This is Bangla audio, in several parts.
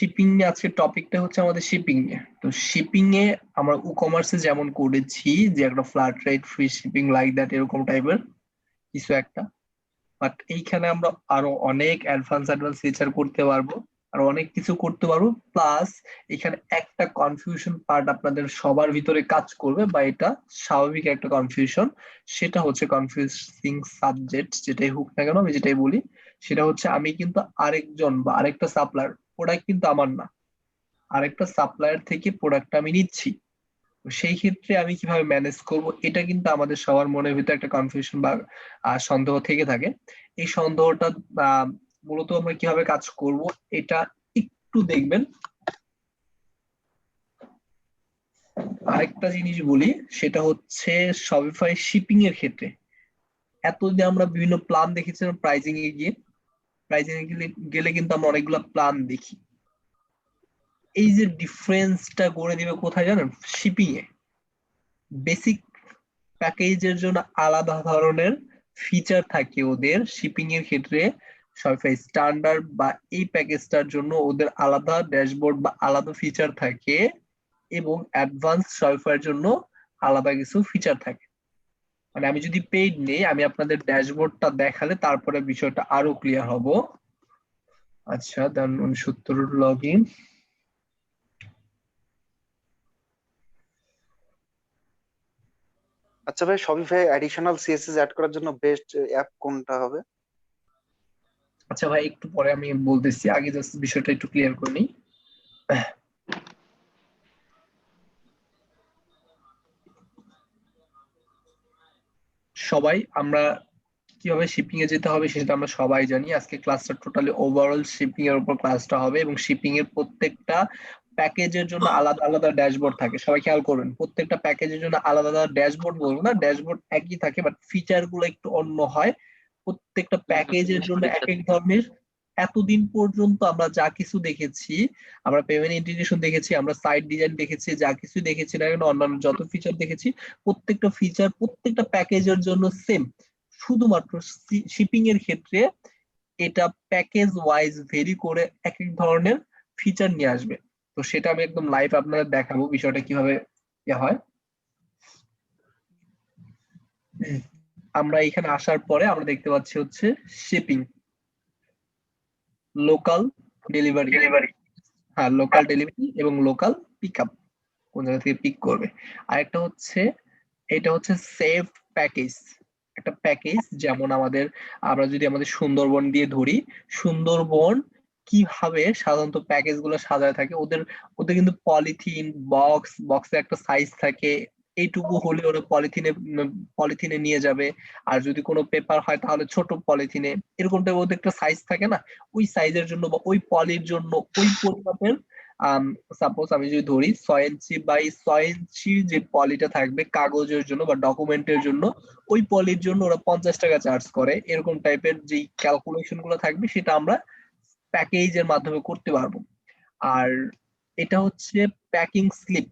শিপিং নিয়ে আজকে টপিকটা হচ্ছে আমাদের শিপিং নিয়ে। তো শিপিং এ আমরা ই-কমার্সে যেমন করেছি যে একটা flat rate free shipping like that এরকম টাইপের কিছু একটা, বাট এইখানে আমরা আরো অনেক অ্যাডভান্স ফিচার করতে পারবো, আর অনেক কিছু করতে পারবো। প্লাস এখানে একটা কনফিউশন পার্ট আপনাদের সবার ভিতরে কাজ করবে, বা এটা স্বাভাবিক একটা কনফিউশন। সেটা হচ্ছে কনফিউজিং সাবজেক্ট, যেটাই হোক না কেন আমি যেটাই বলি, সেটা হচ্ছে আমি কিন্তু আরেকজন বা আরেকটা সাপ্লায়ার, প্রোডাক্ট কিন্তু আমার না, আরেকটা সাপ্লায়ার থেকে প্রোডাক্ট আমি নিচ্ছি। তো সেই ক্ষেত্রে আমি কিভাবে ম্যানেজ করব, এটা কিন্তু আমাদের সবার মনের ভিতরে একটা কনফিউশন বা সন্দেহ থেকে থাকে। এই সন্দেহটা মূলত আমরা কিভাবে কাজ করব এটা একটু দেখবেন। আরেকটা জিনিস বলি, সেটা হচ্ছে শপিফাই শিপিং এর ক্ষেত্রে এতদিন আমরা বিভিন্ন প্ল্যান দেখেছিলাম। প্রাইজিং এ গেলে গেলে কিন্তু আমরা অনেকগুলো প্ল্যান দেখি। এই যে ডিফারেন্সটা করে দিবে কোথায় জানেন? শিপিং এ বেসিক প্যাকেজের জন্য আলাদা ধরনের ফিচার থাকে ওদের শিপিং এর ক্ষেত্রে। শপিফাই স্ট্যান্ডার্ড বা এই প্যাকেজটার জন্য ওদের আলাদা ড্যাশবোর্ড বা আলাদা ফিচার থাকে, এবং অ্যাডভান্স শপিফাই এর জন্য আলাদা কিছু ফিচার থাকে। মানে আমি যদি পেইড নেই, আমি আপনাদের ড্যাশবোর্ডটা দেখালে তারপরে বিষয়টা আরো ক্লিয়ার হব। আচ্ছা, দেন 69 লগ ইন। আচ্ছা ভাই, শপিফাই অ্যাডিশনাল সিএসএস অ্যাড করার জন্য বেস্ট অ্যাপ কোনটা হবে? আচ্ছা ভাই, একটু পরে আমি বলতেছি, আগে জাস্ট বিষয়টা একটু ক্লিয়ার করে নিই। সবাই আমরা কিভাবে শিপিং এ যেতে হবে সেটা আমরা সবাই জানি। আজকে ক্লাসটা টোটালি ওভারঅল শিপিং এর উপর ক্লাসটা হবে, এবং শিপিং এর প্রত্যেকটা প্যাকেজের জন্য আলাদা আলাদা ড্যাশবোর্ড থাকে। সবাই খেয়াল করবেন, প্রত্যেকটা প্যাকেজের জন্য আলাদা আলাদা ড্যাশবোর্ড, বলবো না ড্যাশবোর্ড একই থাকে, বাট ফিচার গুলো একটু অন্য হয়। প্রত্যেকটা প্যাকেজের জন্য এক এক ধরনের। এতদিন পর্যন্ত আমরা যা কিছু দেখেছি, আমরা পেমেন্ট ইন্টিগ্রেশন দেখেছি, আমরা সাইট ডিজাইন দেখেছি, যা কিছু দেখেছি না কেন, অন্যান্য যত ফিচার দেখেছি, প্রত্যেকটা ফিচার প্রত্যেকটা প্যাকেজের জন্য সেম। শুধুমাত্র শিপিং এর ক্ষেত্রে এটা প্যাকেজ ওয়াইজ ভেরি করে এক এক ধরনের ফিচার নিয়ে আসবে। তো সেটা আমি একদম লাইভ আপনাদের দেখাবো বিষয়টা কিভাবে হয়। আমরা এখানে আসার পরে আমরা দেখতে পাচ্ছি হচ্ছে শিপিং, লোকাল ডেলিভারি। হ্যাঁ, লোকাল ডেলিভারি এবং লোকাল পিক আপ, কোন জায়গা থেকে পিক করবে। আরেকটা হচ্ছে, এটা হচ্ছে সেভ প্যাকেজ। একটা প্যাকেজ যেমন আমরা যদি আমাদের সুন্দরবন দিয়ে ধরি, সুন্দরবন কিভাবে সাধারণত প্যাকেজ গুলো সাজায় থাকে, ওদের ওদের কিন্তু পলিথিন বক্সে একটা সাইজ থাকে, এইটুকু হলে ওরা পলিথিনে নিয়ে যাবে। আর যদি কোনো পেপার হয় তাহলে ছোট পলিথিনে, এরকমটা ওদের একটা সাইজ থাকে না? ওই সাইজের জন্য বা ওই পলির জন্য ওই পরিমাপের, সাপোজ আমি যদি ধরি 6 ইঞ্চি বাই 6 ইঞ্চি যে পলিটা থাকবে কাগজের জন্য বা ডকুমেন্টের জন্য, ওই পলির জন্য ওরা 50 টাকা চার্জ করে। এরকম টাইপের যে ক্যালকুলেশন গুলো থাকবে সেটা আমরা প্যাকেজের মাধ্যমে করতে পারবো। আর এটা হচ্ছে প্যাকিং স্লিপ।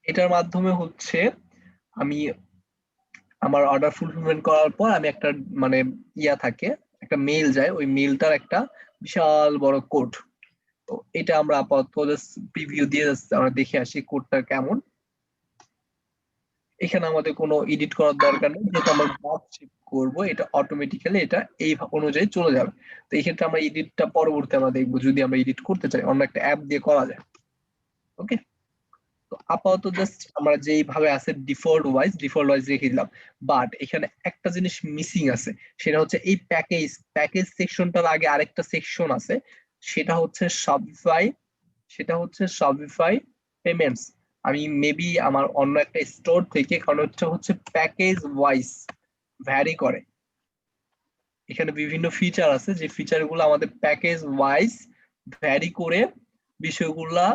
এটার মাধ্যমে হচ্ছে আমি আমার অর্ডার ফুলফিলমেন্ট করার পর আমি একটা, মানে থাকে, একটা মেইল যায়, ওই মেইলটার একটা বিশাল বড় কোড। তো এটা আমরা আপাতত জাস্ট প্রিভিউ দিয়ে আমরা দেখে আসি কোডটা কেমন। এখানে আমাদের কোনো এডিট করার দরকার নেই, যেহেতু আমরা ড্রপ শিপ করবো, এটা অটোমেটিক্যালি এটা এই অনুযায়ী চলে যাবে। তো এই ক্ষেত্রে আমরা এডিটটা পরবর্তী আমরা দেখবো, যদি আমরা এডিট করতে চাই অন্য একটা অ্যাপ দিয়ে করা যায়। ওকে, তো আপাতত জাস্ট আমরা যেইভাবে আছে ডিফল্ট ওয়াইজ রেখে দিলাম। বাট এখানে একটা জিনিস মিসিং আছে, সেটা হচ্ছে এই প্যাকেজ সেকশনটার আগে আরেকটা সেকশন আছে, সেটা হচ্ছে শপিফাই পেমেন্টস। আমি মেবি আমার অন্য একটা স্টোর থেকে, কারণ হচ্ছে প্যাকেজ ওয়াইজ ভ্যারি করে। এখানে বিভিন্ন ফিচার আছে, যে ফিচার গুলো আমাদের প্যাকেজ ওয়াইজ ভ্যারি করে বিষয়গুলা।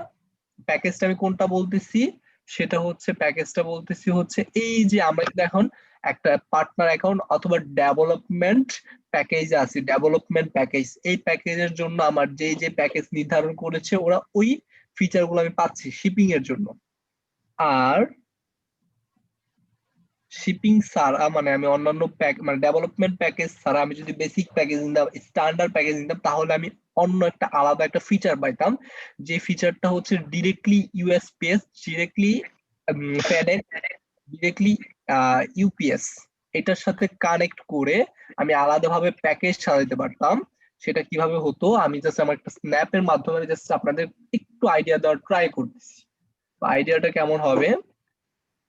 প্যাকেজটা আমি কোনটা বলতেছি, সেটা হচ্ছে প্যাকেজটা বলতেছি হচ্ছে এই যে আমরা কিন্তু এখন একটা পার্টনার অ্যাকাউন্ট অথবা ডেভেলপমেন্ট প্যাকেজ আছে, ডেভেলপমেন্ট প্যাকেজ। এই প্যাকেজের জন্য আমার যে প্যাকেজ নির্ধারণ করেছে ওরা, ওই ফিচার গুলো আমি পাচ্ছি শিপিং এর জন্য। আর শিপিং ছাড়া মানে আমি অন্যান্য মানে ডেভেলপমেন্ট প্যাকেজ ছাড়া আমি যদি বেসিক প্যাকেজ নিতাম, স্ট্যান্ডার্ড প্যাকেজ নিতাম, তাহলে আমি অন্য একটা আলাদা একটা ফিচার পাইতাম, যে ফিচারটা হচ্ছে directly USPS, directly FedEx, directly UPS, এটার সাথে কানেক্ট করে আমি আলাদাভাবে প্যাকেজ সাজাতে পারতাম। সেটা কিভাবে হতো আমি জাস্ট আমার একটা স্ন্যাপের মাধ্যমে জাস্ট আপনাদের একটু আইডিয়া দেওয়ার ট্রাই করতেছি। আইডিয়াটা কেমন হবে,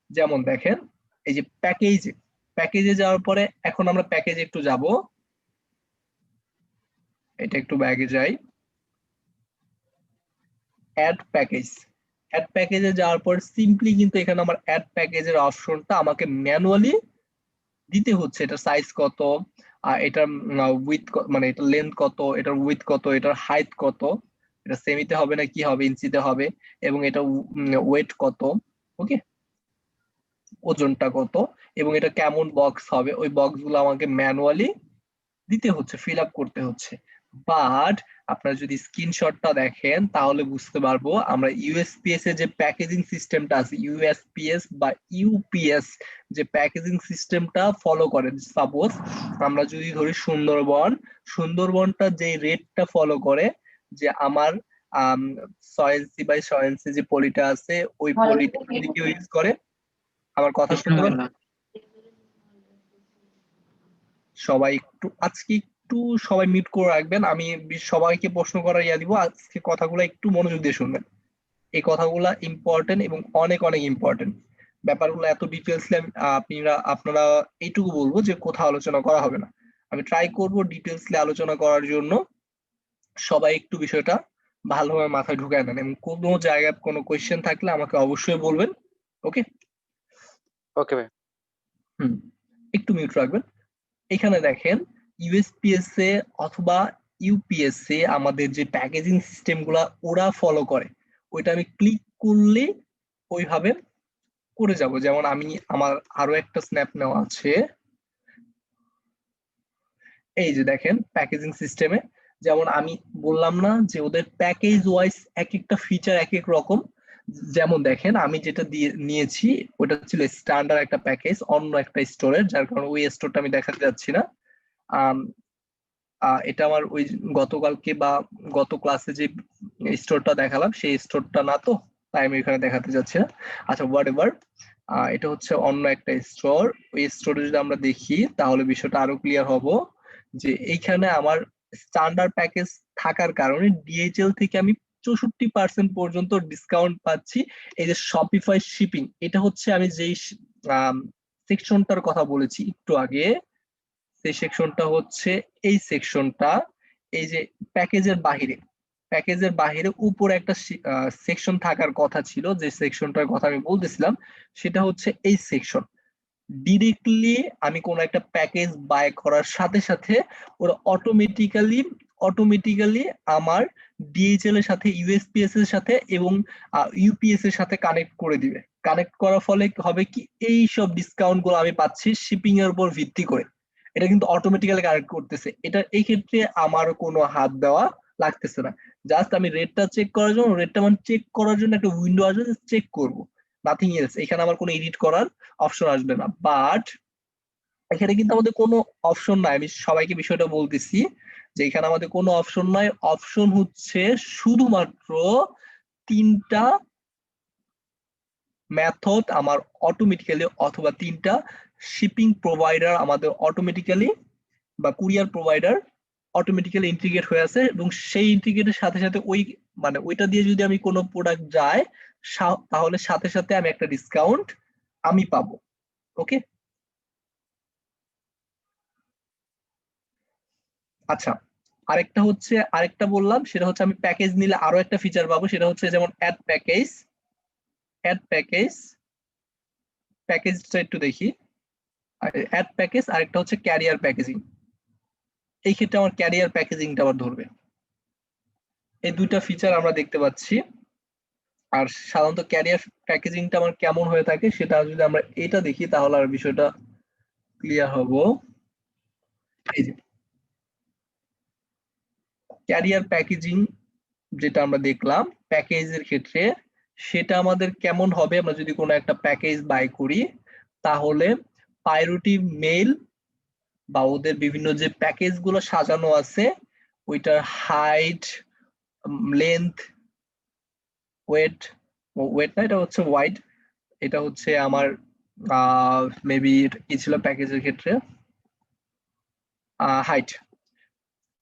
যেমন দেখেন এই যে প্যাকেজে যাওয়ার পরে এখন আমরা প্যাকেজে একটু যাব, এটা একটু ব্যাগে যাই, অ্যাড প্যাকেজে যাওয়ার পর সিম্পলি কিন্তু এখানে আমার অ্যাড প্যাকেজের অপশনটা আমাকে ম্যানুয়ালি দিতে হচ্ছে। এটার সাইজ কত, এটার উইথ মানে এটার লেন্থ কত, এটার উইথ কত, এটার হাইট কত, এটা সেমিতে হবে না কি হবে, ইঞ্চিতে হবে, এবং এটা ওয়েট কত, ওকে, ওজনটা কত, এবং এটা কেমন বক্স হবে, ওই বক্স গুলো আমাকে ম্যানুয়ালি দিতে হচ্ছে, ফিল আপ করতে হচ্ছে। বাট আপনারা যদি স্ক্রিনশটটা দেখেন তাহলে বুঝতে পারবো আমরা ইউএসপিএস এর যে প্যাকেজিং সিস্টেমটা আছে, ইউএসপিএস বা ইউপিএস যে প্যাকেজিং সিস্টেমটা ফলো করে, সাপোজ আমরা যদি ধরি সুন্দরবনটা যে রেটটা ফলো করে, যে আমার 6 ইঞ্চি বাই 6 ইঞ্চি যে পলিটা আছে ওই পলিটা ইউজ করে, আমার কথা শুনতে পারেন সবাই? একটু আজকে একটু সবাই মিউট করে রাখবেন, আমি সবাইকে প্রশ্ন করার ইয়া দিব, আজকে কথাগুলো একটু মনোযোগ দিয়ে শুনবেন। এই কথাগুলো ইম্পর্টেন্ট এবং অনেক অনেক ইম্পর্টেন্ট। ব্যাপারগুলো এত ডিটেলসলি আপনারা এইটুকু বলবো যে কোথাও আলোচনা করা হবে না। আমি ট্রাই করব ডিটেলসলি আলোচনা করার জন্য। সবাই একটু বিষয়টা ভালোভাবে মাথায় ঢুকায় নেন, এবং কোনো জায়গায় কোনো কোয়েশ্চেন থাকলে আমাকে অবশ্যই বলবেন। ওকে ওকে ভাই। একটু মিউট রাখবেন। এখানে দেখেন ইউএসপিএস এ অথবা ইউপিএস এ আমাদের যে প্যাকেজিং সিস্টেম গুলা ওরা ফলো করে, ওইটা আমি ক্লিক করলে ওইভাবে করে যাব। যেমন আমি আমার আরো একটা স্ন্যাপ নেওয়া আছে, এই যে দেখেন প্যাকেজিং সিস্টেমে, যেমন আমি বললাম না যে ওদের প্যাকেজ ওয়াইজ এক একটা ফিচার এক এক রকম। যেমন দেখেন আমি যেটা দিয়ে নিয়েছি ওটা ছিল স্ট্যান্ডার্ড একটা প্যাকেজ অন্য একটা স্টোরের, যার কারণে ওই স্টোরটা আমি দেখাতে যাচ্ছি না। এটা আমার ওই গতকালকে বা গত ক্লাসে যে স্টোরটা দেখালাম সেই স্টোরটা না, তো তাই আমি এখানে দেখাতে যাচ্ছি না। আচ্ছা হোয়াট এভার, এটা হচ্ছে অন্য একটা স্টোর। ওই স্টোরে যদি আমরা দেখি তাহলে বিষয়টা আরো ক্লিয়ার হব, যে এইখানে আমার স্ট্যান্ডার্ড প্যাকেজ থাকার কারণে ডিএইচএল থেকে আমি 64% পর্যন্ত ডিসকাউন্ট পাচ্ছি। এই যে শপিফাই শিপিং, এটা হচ্ছে আমি যেই সেকশনটার কথা বলেছি একটু আগে, সেই সেকশনটা হচ্ছে এই সেকশনটা, এই যে প্যাকেজের বাহিরে উপরে একটা সেকশন থাকার কথা ছিল, যে সেকশনটার কথা আমি বলতেছিলাম সেটা হচ্ছে এই সেকশন। ডিরেক্টলি আমি কোন একটা প্যাকেজ বাই করার সাথে সাথে ওরা অটোমেটিক্যালি আমার ডিএইচএল এর সাথে, ইউএসপিএস এর সাথে এবং ইউপিএস এর সাথে কানেক্ট করে দিবে। কানেক্ট করার ফলে হবে কি, এই সব ডিসকাউন্ট গুলো আমি পাচ্ছি শিপিং এর উপর ভিত্তি করে। এটা কিন্তু অটোমেটিক্যালি কানেক্ট করতেছে, এটা এই ক্ষেত্রে আমার কোনো হাত দেওয়া লাগতেছে না। জাস্ট আমি রেটটা চেক করার জন্য একটা উইন্ডো আসবে, চেক করব, নাথিং এলস। এখানে আমার কোনো এডিট করার অপশন আসবে না। বাট এখানে কিন্তু আমাদের কোনো অপশন নাই, আমি সবাইকে বিষয়টা বলতেছি যে এখানে আমাদের কোনো অপশন নাই। অপশন হচ্ছে শুধুমাত্র 3টা মেথড আমার অটোমেটিক্যালি, অথবা 3টা শিপিং প্রোভাইডার আমাদের অটোমেটিক্যালি বা কুরিয়ার প্রোভাইডার অটোমেটিক্যালি ইন্টিগ্রেট হয়ে আছে, এবং সেই ইন্টিগ্রেটের সাথে সাথে ওই মানে ওইটা দিয়ে যদি আমি কোনো প্রোডাক্ট যায় তাহলে সাথে সাথে আমি একটা ডিসকাউন্ট আমি পাবো। ওকে আচ্ছা, আরেকটা বললাম, সেটা হচ্ছে আমি প্যাকেজ নিলে আরো একটা ফিচার পাবো, সেটা হচ্ছে যেমন প্যাকেজটা একটু দেখি। অ্যাড প্যাকেজ, আরেকটা হচ্ছে ক্যারিয়ার প্যাকেজিং। এই ক্ষেত্রে আমার ক্যারিয়ার প্যাকেজিংটা আবার ধরবে। এই দুইটা ফিচার আমরা দেখতে পাচ্ছি। আর সাধারণত ক্যারিয়ার প্যাকেজিংটা আমার কেমন হয়ে থাকে সেটা যদি আমরা এটা দেখি তাহলে আর বিষয়টা ক্লিয়ার হব। এই যে ক্যারিয়ার প্যাকেজিং যেটা আমরা দেখলাম প্যাকেজের ক্ষেত্রে, সেটা আমাদের কেমন হবে, আমরা যদি কোনো একটা প্যাকেজ বাই করি তাহলে প্রায়োরিটি মেইল বা ওদের বিভিন্ন যে প্যাকেজ গুলো সাজানো আছে ওইটার হাইট, লেন্থ, ওয়েট, ওয়েট না এটা হচ্ছে ওয়াইড, এটা হচ্ছে আমার মেবি কি ছিল প্যাকেজের ক্ষেত্রে, হাইট,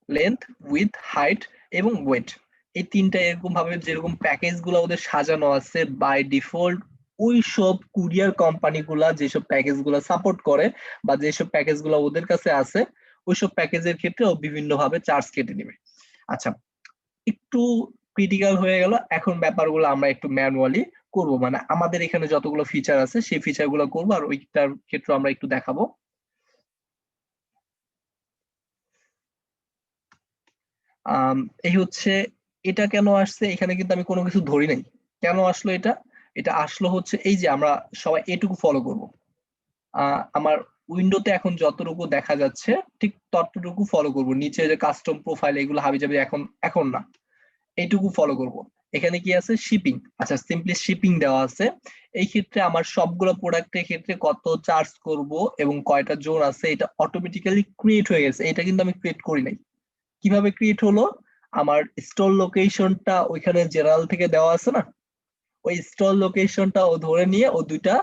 লেন্থ, উইথ, হাইট এবং ওয়েট, এই তিনটা এরকম ভাবে যেরকম প্যাকেজ গুলো ওদের সাজানো আছে বাই ডিফল্ট ওই সব কুরিয়ার কোম্পানি গুলা যেসব প্যাকেজ গুলা সাপোর্ট করে বা যেসব প্যাকেজ গুলা ওদের কাছে আছে ওইসব প্যাকেজের ক্ষেত্রে ও বিভিন্ন ভাবে চার্জ কেটে নেবে। আচ্ছা, একটু ক্রিটিক্যাল হয়ে গেল, এখন ব্যাপারগুলো আমরা একটু ম্যানুয়ালি করব, মানে আমাদের এখানে যতগুলো ফিচার আছে সেই ফিচারগুলো করব আর ওইটার ক্ষেত্রে আমরা একটু দেখাবো। এই হচ্ছে এটা কেন আসছে, এখানে কিন্তু আমি কোনো কিছু ধরি নাই, কেন আসলো এটা, এটা আসলো হচ্ছে এই যে আমরা সবাই এটুকু ফলো করব, আমার উইন্ডোতে এখন যতটুকু দেখা যাচ্ছে ঠিক ততটুকু ফলো করব, নিচে যে কাস্টম প্রোফাইল এগুলো হাবিজাবি এখন এখন না, এইটুকু ফলো করব। এখানে কি আছে, শিপিং, আচ্ছা সিম্পলি শিপিং দেওয়া আছে, এই ক্ষেত্রে আমার সবগুলো প্রোডাক্টের ক্ষেত্রে কত চার্জ করব এবং কয়টা জোন আছে এটা অটোমেটিক্যালি ক্রিয়েট হয়ে গেছে, এটা কিন্তু আমি ক্রিয়েট করি নাই। কিভাবে ক্রিয়েট হলো, আমার স্টোর লোকেশনটা ওইখানে জেনারেল থেকে দেওয়া আছে না, ওই স্টোর লোকেশনটা ও ধরে নিয়ে ও দুইটা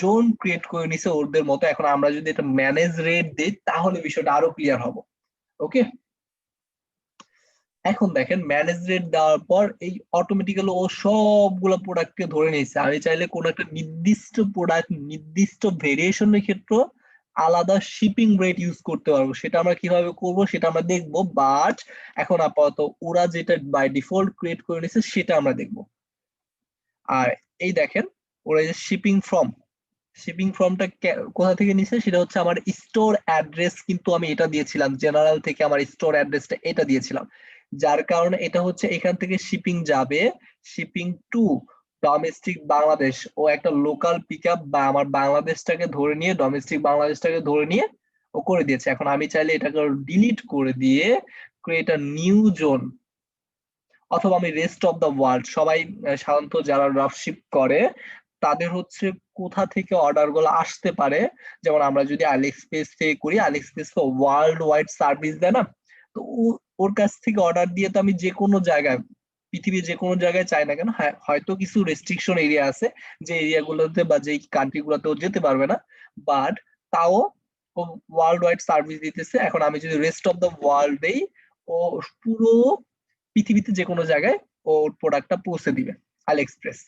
জোন ক্রিয়েট করে নিছে ওদের মতো। এখন আমরা যদি এটা ম্যানেজ রেট দিই তাহলে বিষয়টা আরো ক্লিয়ার হবে। ওকে, এখন দেখেন ম্যানেজ রেট দেওয়ার পর এই অটোমেটিক্যালি ও সবগুলো প্রোডাক্টকে ধরে নিয়েছে, আমি চাইলে কোনো একটা নির্দিষ্ট প্রোডাক্ট নির্দিষ্ট ভেরিয়েশনের ক্ষেত্রে আলাদা শিপিং রেট ইউজ করতে পারবো, সেটা আমরা কিভাবে করব সেটা আমরা দেখবো, বাট এখন আপাতত ওরা যেটা বাই ডিফল্ট ক্রিয়েট করে নিয়েছে সেটা আমরা দেখবো। আর এই দেখেন ওরা যে শিপিং ফর্মটা কোথা থেকে নিছে, সেটা হচ্ছে আমার স্টোর অ্যাড্রেস, কিন্তু আমি এটা দিয়েছিলাম জেনারেল থেকে, আমার স্টোর অ্যাড্রেসটা এটা দিয়েছিলাম, যার কারণে এটা হচ্ছে এখান থেকে শিপিং যাবে, শিপিং টু ডোমেস্টিক বাংলাদেশ, ও একটা লোকাল পিকআপ বা আমার বাংলাদেশটাকে ধরে নিয়ে ডোমেস্টিক বাংলাদেশটাকে ধরে নিয়ে ও করে দিয়েছে। এখন আমি চাইলে এটাকে ডিলিট করে দিয়ে ক্রিয়েট আ নিউ জোন, অথবা আমি রেস্ট অফ দ্য ওয়ার্ল্ড, সবাই সাধারণত যারা ড্রপশিপ করে তাদের হচ্ছে কোথা থেকে অর্ডার গুলো আসতে পারে, যেমন আমরা যদি আলিএক্সপ্রেস থেকে করি, আলিএক্সপ্রেস তো ওয়ার্ল্ড ওয়াইড সার্ভিস দেয় না, তো ওর কাছ থেকে অর্ডার দিয়ে তো আমি যে কোনো জায়গায়, পৃথিবীর যে কোনো জায়গায় চাই না কেন, হ্যাঁ হয়তো কিছু রেস্ট্রিকশন এরিয়া আছে যে এরিয়াগুলোতে বা যে কান্ট্রি গুলোতেও যেতে পারবে না, বাট তাও ও ওয়ার্ল্ড ওয়াইড সার্ভিস দিতেছে। এখন আমি যদি রেস্ট অফ দ্য ওয়ার্ল্ড দেই, ও পুরো পৃথিবীতে যে কোনো জায়গায় ওর প্রোডাক্টটা পৌঁছে দিবে আলিএক্সপ্রেস।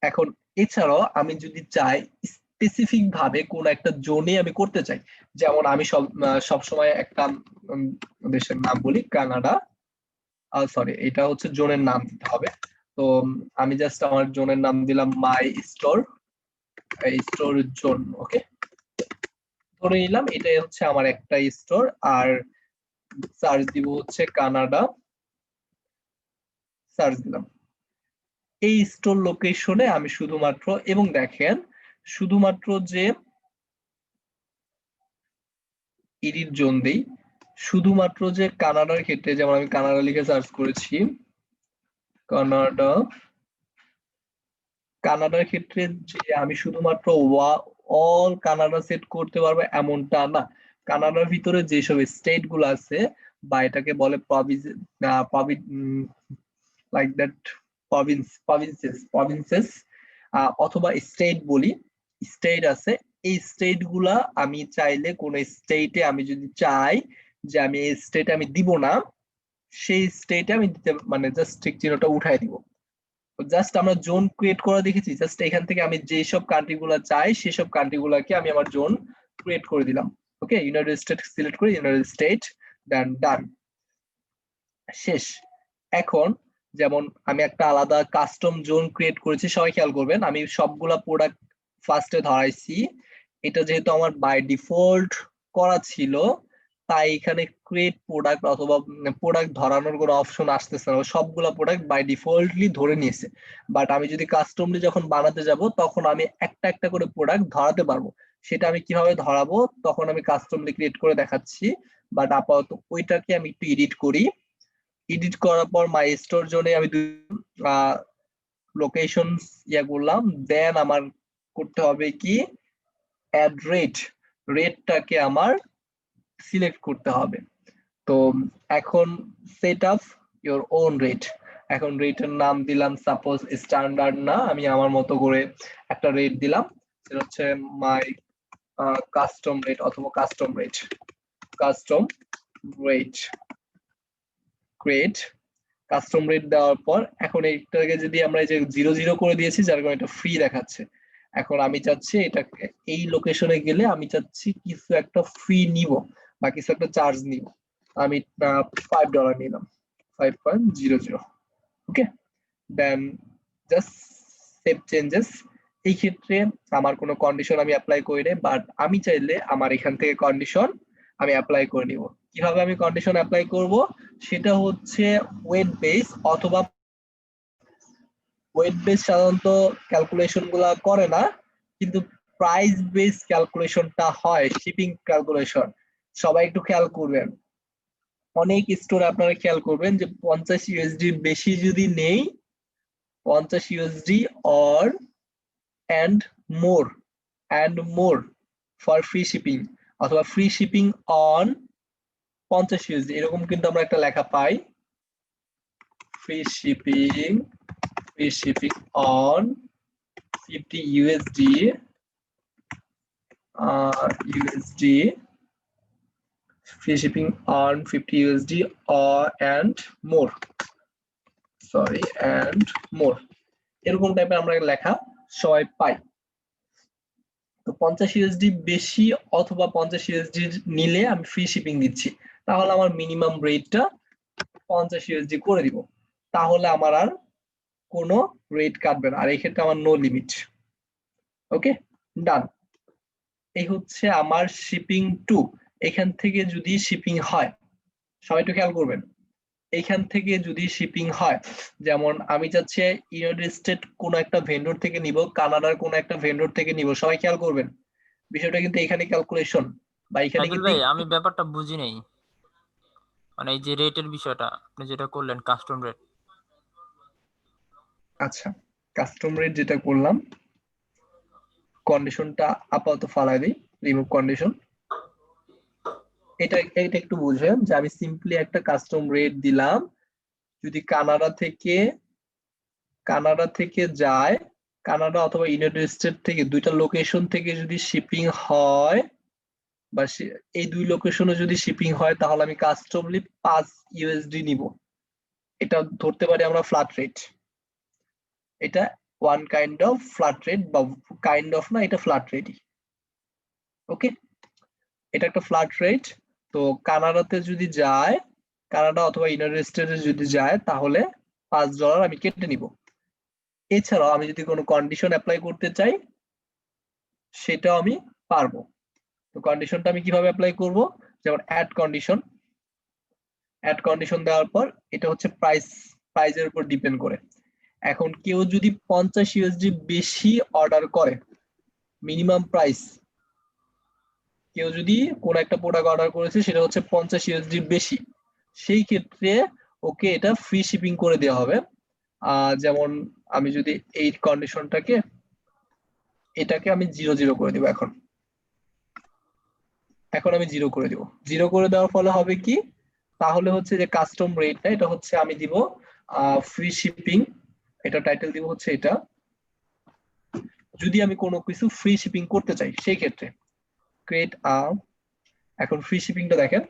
এখন এছাড়াও আমি যদি চাই স্পেসিফিক ভাবে কোন একটা জোনে আমি করতে চাই, যেমন আমি সব সময় একটা দেশের নাম বলি, কানাডা, সরি এটা হচ্ছে জোনের নাম দিতে হবে, তো আমি জাস্ট আমার জোনের নাম দিলাম মাই স্টোর, স্টোর জোন, ওকে, ধরে নিলাম এটাই হচ্ছে আমার একটা স্টোর, আর সার্চ দিব হচ্ছে কানাডা, সার্চ দিলাম, এই স্টোর লোকেশনে আমি শুধুমাত্র, এবং দেখেন শুধুমাত্র যে এডিট জোন দেই, শুধুমাত্র যে কানাডার ক্ষেত্রে, যেমন আমি কানাডা লিখে সার্চ করেছি, কানাডা, কানাডার ক্ষেত্রে যে আমি শুধুমাত্র অল কানাডা সেট করতে পারবো এমনটা না, কানাডার ভিতরে যেসব স্টেট গুলো আছে বা এটাকে বলে লাইক দ্যাট প্রভিন্সেস অথবা স্টেট বলি, স্টেট আছে, এই স্টেট গুলা আমি চাইলে কোন স্টেটে আমি যদি চাই যে আমি এই স্টেটে আমি দিব না, সেই স্টেটে আমি দিতে মানে জাস্ট ঠিক চিহ্নটা উঠাই দিব, জাস্ট আমরা জোন ক্রিয়েট করা দেখেছি, জাস্ট এখান থেকে আমি যেসব কান্ট্রি গুলা চাই সেসব কান্ট্রি গুলাকে আমি আমার জোন ক্রিয়েট করে দিলাম। ওকে, ইউনাইটেড স্টেট সিলেক্ট করে ইউনাইটেড স্টেট, দেন ডান, শেষ। এখন যেমন আমি একটা আলাদা কাস্টম জোন ক্রিয়েট করেছি, সবাই খেয়াল করবেন আমি সবগুলা প্রোডাক্ট ফার্স্টে ধরাইছি, এটা যেহেতু আমার বাই ডিফল্ট করা ছিল তাই এখানে ক্রিয়েট প্রোডাক্ট অথবা প্রোডাক্ট ধরানোর কোনো অপশন আসতেছে না, সবগুলা প্রোডাক্ট বাই ডিফল্টলি ধরে নিয়েছে, বাট আমি যদি কাস্টমলি যখন বানাতে যাব তখন আমি একটা একটা করে প্রোডাক্ট ধরাতে পারবো, সেটা আমি কিভাবে ধরাবো তখন আমি কাস্টমলি ক্রিয়েট করে দেখাচ্ছি, বাট আপাতত ওইটাকে আমি একটু এডিট করি, এডিট করার পর মাই স্টোর জোনে আমি লোকেশন ইয়া করলাম, দেন আমার করতে হবে কি অ্যাড রেট, রেটটাকে আমার সিলেক্ট করতে হবে। তো এখন set up your own rate, এখন রেটের নাম দিলাম সাপোজ স্ট্যান্ডার্ড না, আমি আমার মতো করে একটা রেট দিলাম, সেটা হচ্ছে মাই কাস্টম রেট অথবা custom rate, custom rate, create custom rate দেওয়ার পর এখন এইটাকে যদি আমরা এই যে 00 করে দিয়েছি যার কারণে এটা ফ্রি দেখাচ্ছে। এখন আমি চাচ্ছি এটাকে এই লোকেশনে গেলে আমি চাচ্ছি কিছু একটা ফ্রি নিব বা কিছু একটা চার্জ নিব, আমি $5 নিলাম, 5.00, ওকে, দেন জাস্ট সেভ চেঞ্জেস। এই ক্ষেত্রে আমার কোনো কন্ডিশন আমি অ্যাপ্লাই করি না, বাট আমি চাইলে আমার এখান থেকে কন্ডিশন আমি অ্যাপ্লাই করে নিব। কিভাবে আমি কন্ডিশন অ্যাপ্লাই করব সেটা হচ্ছে ওয়েট বেস অথবা ওয়েট বেস সাধারণত ক্যালকুলেশন গুলা করে না, কিন্তু প্রাইস বেস ক্যালকুলেশনটা হয়, শিপিং ক্যালকুলেশন। সবাই একটু খেয়াল করবেন, অনেক স্টোরে আপনারা খেয়াল করবেন যে 50 ইউএসডি বেশি যদি নেই, 50 USD or and more for free shipping অথবা ফ্রি শিপিং অন 50 ইউএসডি, এরকম কিন্তু আমরা একটা লেখা পাই, free shipping on 50 USD free shipping on 50 USD or and more, এরকম টাইপের আমরা লেখা সবাই পাই। তো 50 ইউএসডি বেশি অথবা 50 ইউএসডি নিলে আমি ফ্রি শিপিং দিচ্ছি, তাহলে আমার মিনিমাম রেটটা 50 ইউএসডি করে দিব, তাহলে আমার আর কোনো রেট কাটবে না, আর এই ক্ষেত্রে আমার নো লিমিট। ওকে, ডান। এই হচ্ছে আমার শিপিং টু। এখান থেকে যদি শিপিং হয়, সবাই একটু খেয়াল করবেন, এইখান থেকে যদি শিপিং হয়, যেমন আমি চাচ্ছি ইউনাইটেড স্টেট কোন একটা ভেন্ডর থেকে নিব, কানাডার কোন একটা ভেন্ডর থেকে নিব, সবাই খেয়াল করবেন বিষয়টা কিন্তু এখানে ক্যালকুলেশন বা এখানে শাকিল কিন্তু ভাই আমি ব্যাপারটা বুঝি নাই, মানে এই যে রেটের বিষয়টা আপনি যেটা করলেন কাস্টম রেট। আচ্ছা, কাস্টম রেট যেটা করলাম, কন্ডিশনটা আপাতত ফালাই দিই, রিমুভ কন্ডিশন। এটা একটু বুঝেন যে আমি সিম্পলি একটা কাস্টম রেট দিলাম, যদি কানাডা থেকে যায়, কানাডা অথবা ইউনাইটেড স্টেট থেকে, দুইটা লোকেশন থেকে যদি শিপিং হয় বা এই দুই লোকেশনে যদি শিপিং হয়, তাহলে আমি কাস্টমলি 5 ইউএসডি নিব। এটা ধরতে পারি আমরা ফ্ল্যাট রেট, এটা one kind of flat rate, বা কাইন্ড অফ না, এটা ফ্ল্যাট রেটই। ওকে, এটা একটা ফ্ল্যাট রেট। তো কানাডাতে যদি যায়, কানাডা অথবা ইউনাইটেড স্টেটে যদি যায়, তাহলে $5 আমি কেটে নিব। এছাড়াও আমি যদি কোনো কন্ডিশন অ্যাপ্লাই করতে চাই, সেটাও আমি পারবো। তো কন্ডিশনটা আমি কিভাবে অ্যাপ্লাই করব, যেমন অ্যাড কন্ডিশন দেওয়ার পর এটা হচ্ছে প্রাইসের উপর ডিপেন্ড করে। এখন কেউ যদি 50 ইউএসডি বেশি অর্ডার করে, মিনিমাম প্রাইস, কেউ যদি কোন একটা প্রোডাক্ট অর্ডার করেছে সেটা হচ্ছে 50 ইউএসডি বেশি, সেই ক্ষেত্রে ওকে এটা ফ্রি শিপিং করে দেওয়া হবে। যেমন আমি যদি এই কন্ডিশনটাকে, এটাকে আমি 00 করে দিব, এখন আমি 0 করে দিব। 0 করে দেওয়ার ফলে হবে কি, তাহলে হচ্ছে যে কাস্টম রেটটা, এটা হচ্ছে আমি দিব ফ্রি শিপিং, এটা টাইটেল দিব হচ্ছে এটা, যদি আমি কোনো কিছু ফ্রি শিপিং করতে চাই সেই ক্ষেত্রে ক্রিয়েট এখন ফ্রি শিপিংটা দেখেন,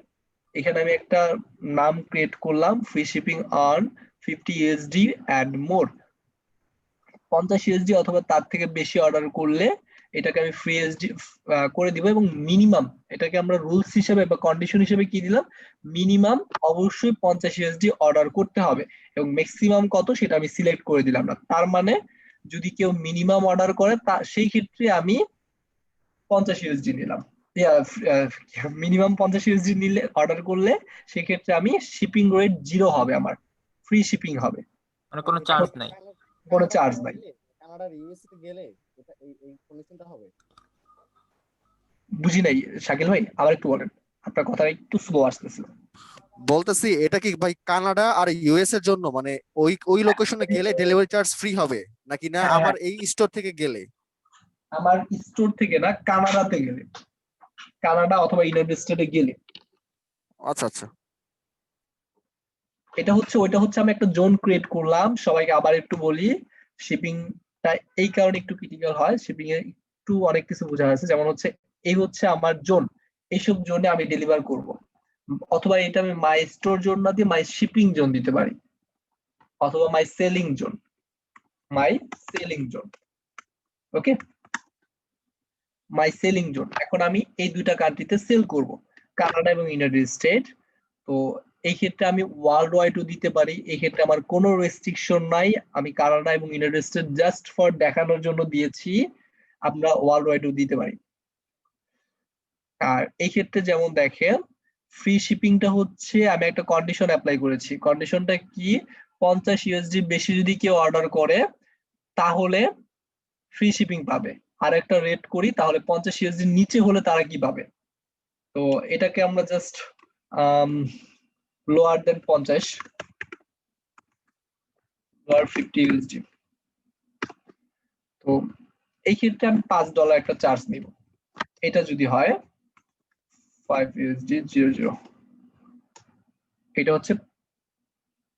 এখানে আমি একটা নাম ক্রিয়েট করলাম, free shipping on 50 USD and more. 50 USD অথবা তার থেকে বেশি অর্ডার করলে এটাকে আমি ফ্রি এসডি করে দিব, এবং মিনিমাম, এটাকে আমরা রুলস হিসেবে বা কন্ডিশন হিসেবে কি দিলাম, মিনিমাম অবশ্যই 50 ইউএসডি অর্ডার করতে হবে, এবং ম্যাক্সিমাম কত সেটা আমি সিলেক্ট করে দিলাম না। তার মানে যদি কেউ মিনিমাম অর্ডার করে, সেই ক্ষেত্রে আমি 50 ইউএসডি নিলাম, মিনিমাম 50 ইউএসডি নিলে, অর্ডার করলে সেক্ষেত্রে আমি শিপিং রেট 0 হবে, আমার ফ্রি শিপিং হবে, মানে কোনো চার্জ নাই। কোনো চার্জ নাই। কানাডার ইউএসএ তে গেলে এটা এই কন্ডিশনটা হবে। বুঝি নাই শাকিল ভাই, আবার একটু বলেন, আপনার কথা একটু স্লো আসতেছে। বলতেছি এটা কি ভাই কানাডা আর ইউএস এর জন্য, মানে ওই লোকেশনে গেলে ডেলিভারি চার্জ ফ্রি হবে নাকি না হ্যাঁ, আমার এই স্টোর থেকে গেলে? আমার স্টোর থেকে না, কানাডাতে গেলে, কানাডা অথবা ইউনাইটেড স্টেটে গেলে। আচ্ছা আচ্ছা। ওইটা হচ্ছে আমি একটা জোন ক্রিয়েট করলাম। সবাইকে আবার একটু বলি, শিপিংটা এই কারণে একটু ক্রিটিক্যাল হয়, শিপিং এ একটু অনেক কিছু বোঝা আছে। যেমন হচ্ছে এই হচ্ছে আমার জোন, এইসব জোনে আমি ডেলিভার করব, অথবা এটা আমি মাই স্টোর জোন না দিয়ে মাই শিপিং জোন দিতে পারি, অথবা মাই সেলিং জোন, মাই সেলিং জোন। ওকে, মাই সেলিং জোন। এখন আমি এই দুইটা কান্ট্রিতে সেল করব, কানাডা এবং ইউনাইটেড স্টেট। তো এই ক্ষেত্রে আমি ওয়ার্ল্ড ওয়াইডও দিতে পারি, এই ক্ষেত্রে আমার কোনো রেস্ট্রিকশন নাই। আমি কানাডা এবং ইউনাইটেড স্টেট জাস্ট ফর দেখানোর জন্য দিয়েছি, আমরা ওয়ার্ল্ড ওয়াইডও দিতে পারি। আর এই ক্ষেত্রে যেমন দেখেন, ফ্রি শিপিংটা হচ্ছে আমি একটা কন্ডিশন অ্যাপ্লাই করেছি। কন্ডিশনটা কি, 50 ইউএসডি বেশি যদি কেউ অর্ডার করে তাহলে ফ্রি শিপিং পাবে। আর একটা রেট করি, তাহলে 50 ইউএসডি নিচে হলে তারা কি পাবে। তো এটাকে আমরা জাস্ট লোয়ার দেন 50, লোয়ার 50 ইউএসডি। তো এই ক্ষেত্রে আমি $5 একটা চার্জ নিব। এটা যদি হয় 5 ইউএসডি 00, এটা হচ্ছে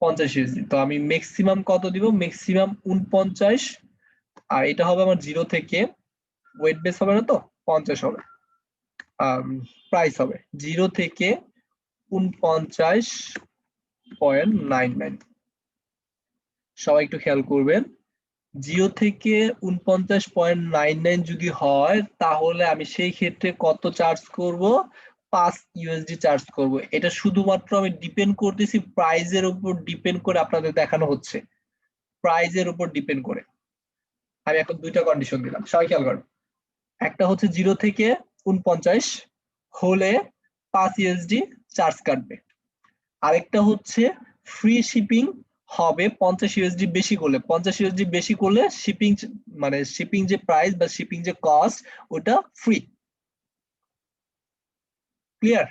50 ইউএসডি। তো আমি ম্যাক্সিমাম কত দিব, ম্যাক্সিমাম 49। আর এটা হবে আমার 0 থেকে, ওয়েট বেস হবে না তো, 50 হবে, প্রাইস হবে 0 থেকে 49.99। সবাই একটু খেয়াল করবেন, 0 থেকে 49.99 যদি হয় তাহলে আমি সেই ক্ষেত্রে কত চার্জ করব, 5 ইউএসডি চার্জ করব। এটা শুধুমাত্র আমি ডিপেন্ড করতেছি প্রাইজের উপর ডিপেন্ড করে, আপনাদের দেখানো হচ্ছে প্রাইজের উপর ডিপেন্ড করে। আমি এখন দুইটা কন্ডিশন দিলাম, সবাই খেয়াল করেন। একটা হচ্ছে 0 থেকে 49 হলে 5 ইউএসডি চার্জ কাটবে। আরেকটা হচ্ছে ফ্রি শিপিং হবে 50 ইউএসডি বেশি করলে। 50 ইউএসডি বেশি করলে শিপিং, মানে শিপিং যে প্রাইস বা শিপিং যে কস্ট, ওটা ফ্রি। ক্লিয়ার?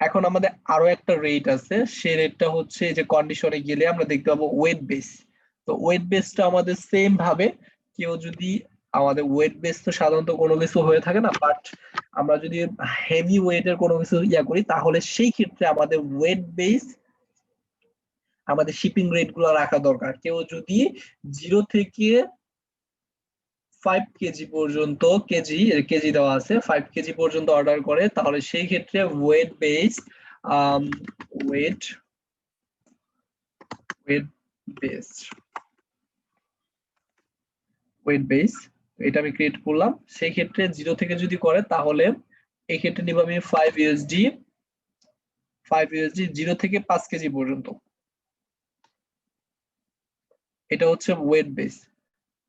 এখন আমাদের আরো একটা রেট আছে, সেই রেটটা হচ্ছে যে কন্ডিশনে গেলে আমরা দেখতে পাবো ওয়েট বেস। তো ওয়েট বেসটা আমাদের সেম ভাবে, কেউ যদি আমাদের ওয়েট বেস তো সাধারণত কোনো কিছু হয়ে থাকে না, বাট আমরা যদি হেভি ওয়েটের কোনো কিছু করি তাহলে সেই ক্ষেত্রে আমাদের ওয়েট বেস, আমাদের শিপিং রেট গুলো রাখা দরকার। কেউ যদি 0 থেকে 5 কেজি পর্যন্ত, কেজি দেওয়া আছে, 5 কেজি পর্যন্ত অর্ডার করে তাহলে সেই ক্ষেত্রে ওয়েট বেস, ওয়েট বেস এটা আমি ক্রিয়েট করলাম। সেই ক্ষেত্রে 0 থেকে যদি করে তাহলে এই ক্ষেত্রে নিব আমি 5 ইউএসডি, 0 থেকে 5 কেজি পর্যন্ত। এটা হচ্ছে ওয়েট বেস।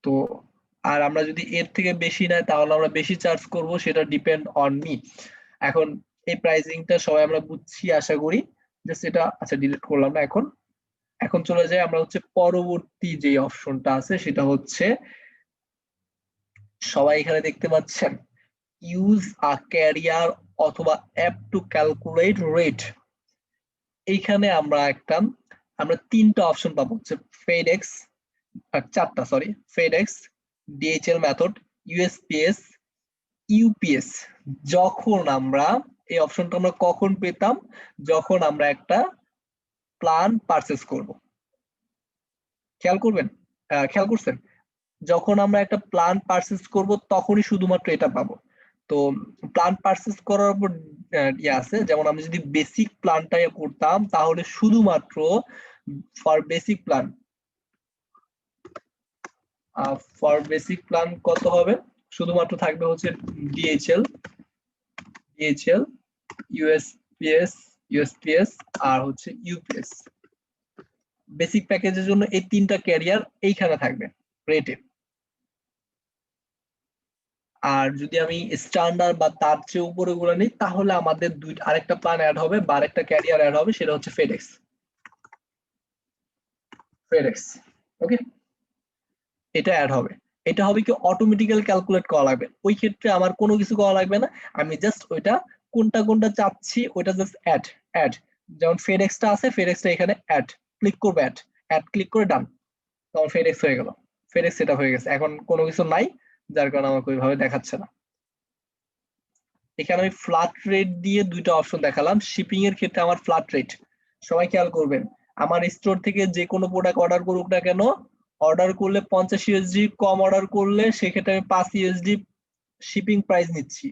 তো আর আমরা যদি এর থেকে বেশি নেয় তাহলে আমরা বেশি চার্জ করব, সেটা ডিপেন্ড অন মি। এখন এই প্রাইসিংটা সবাই আমরা বুঝছি আশা করি। জাস্ট এটা, আচ্ছা ডিলিট করলাম না। এখন চলে যাই আমরা হচ্ছে পরবর্তী যে অপশনটা আছে, সেটা হচ্ছে সবাই এখানে দেখতে পাচ্ছেন, ইউজ আ ক্যারিয়ার অথবা অ্যাপ টু ক্যালকুলেট রেট। এইখানে আমরা তিনটা অপশন পাবো, হচ্ছে ফেডেক্স, চারটা sorry, FedEx, DHL method, USPS, UPS. যখন আমরা এই অপশনটা আমরা কখন পেতাম, যখন আমরা একটা প্ল্যান পারচেজ করব। খেয়াল করছেন, যখন আমরা একটা প্ল্যান পারচেজ করব তখনই শুধুমাত্র এটা পাবো। তো প্ল্যান পারচেজ করার উপর আছে, যেমন আমি যদি বেসিক প্ল্যানটা করতাম তাহলে শুধুমাত্র ফর বেসিক প্ল্যান কত হবে, শুধুমাত্র থাকবে হচ্ছে ডিএইচএল, ইউএসপিএস আর হচ্ছে ইউপিএস। বেসিক প্যাকেজের জন্য এই তিনটা ক্যারিয়ার এইখানে থাকবে রেটে। আর যদি আমি স্ট্যান্ডার্ড বা তার চেয়ে উপরে গুলো নিই তাহলে আমাদের আরেকটা প্ল্যান অ্যাড হবে বা আরেকটা ক্যারিয়ার অ্যাড হবে, সেটা হচ্ছে ফেডেক্স। ওকে, এটা অ্যাড হবে। এটা হবে কি, অটোমেটিক্যালি ক্যালকুলেট করা লাগবে, ওই ক্ষেত্রে আমার কোনো কিছু করা লাগবে না। আমি জাস্ট ওইটা কোনটা চাচ্ছি ওইটা জাস্ট অ্যাড, যেমন ফেডেক্সটা আছে, ফেডেক্সটা এখানে অ্যাড ক্লিক করবে, অ্যাড ক্লিক করে ডান, তখন ফেডেক্স হয়ে গেল, ফেডেক্স সেটআপ হয়ে গেছে। এখন কোনো কিছু নাই, যার কারণে আমাকে ওইভাবে দেখাচ্ছে না। এখানে আমি ফ্ল্যাট রেট দিয়ে দুইটা অপশন দেখালাম। শিপিং এর ক্ষেত্রে আমার ফ্ল্যাট রেট, সবাই খেয়াল করবেন, আমার স্টোর থেকে যে কোনো প্রোডাক্ট অর্ডার করুক না কেন, অর্ডার করলে 50 ইউএসডি, কম অর্ডার করলে সেক্ষেত্রে আমি 5 ইউএসডি শিপিং প্রাইস নিচ্ছি।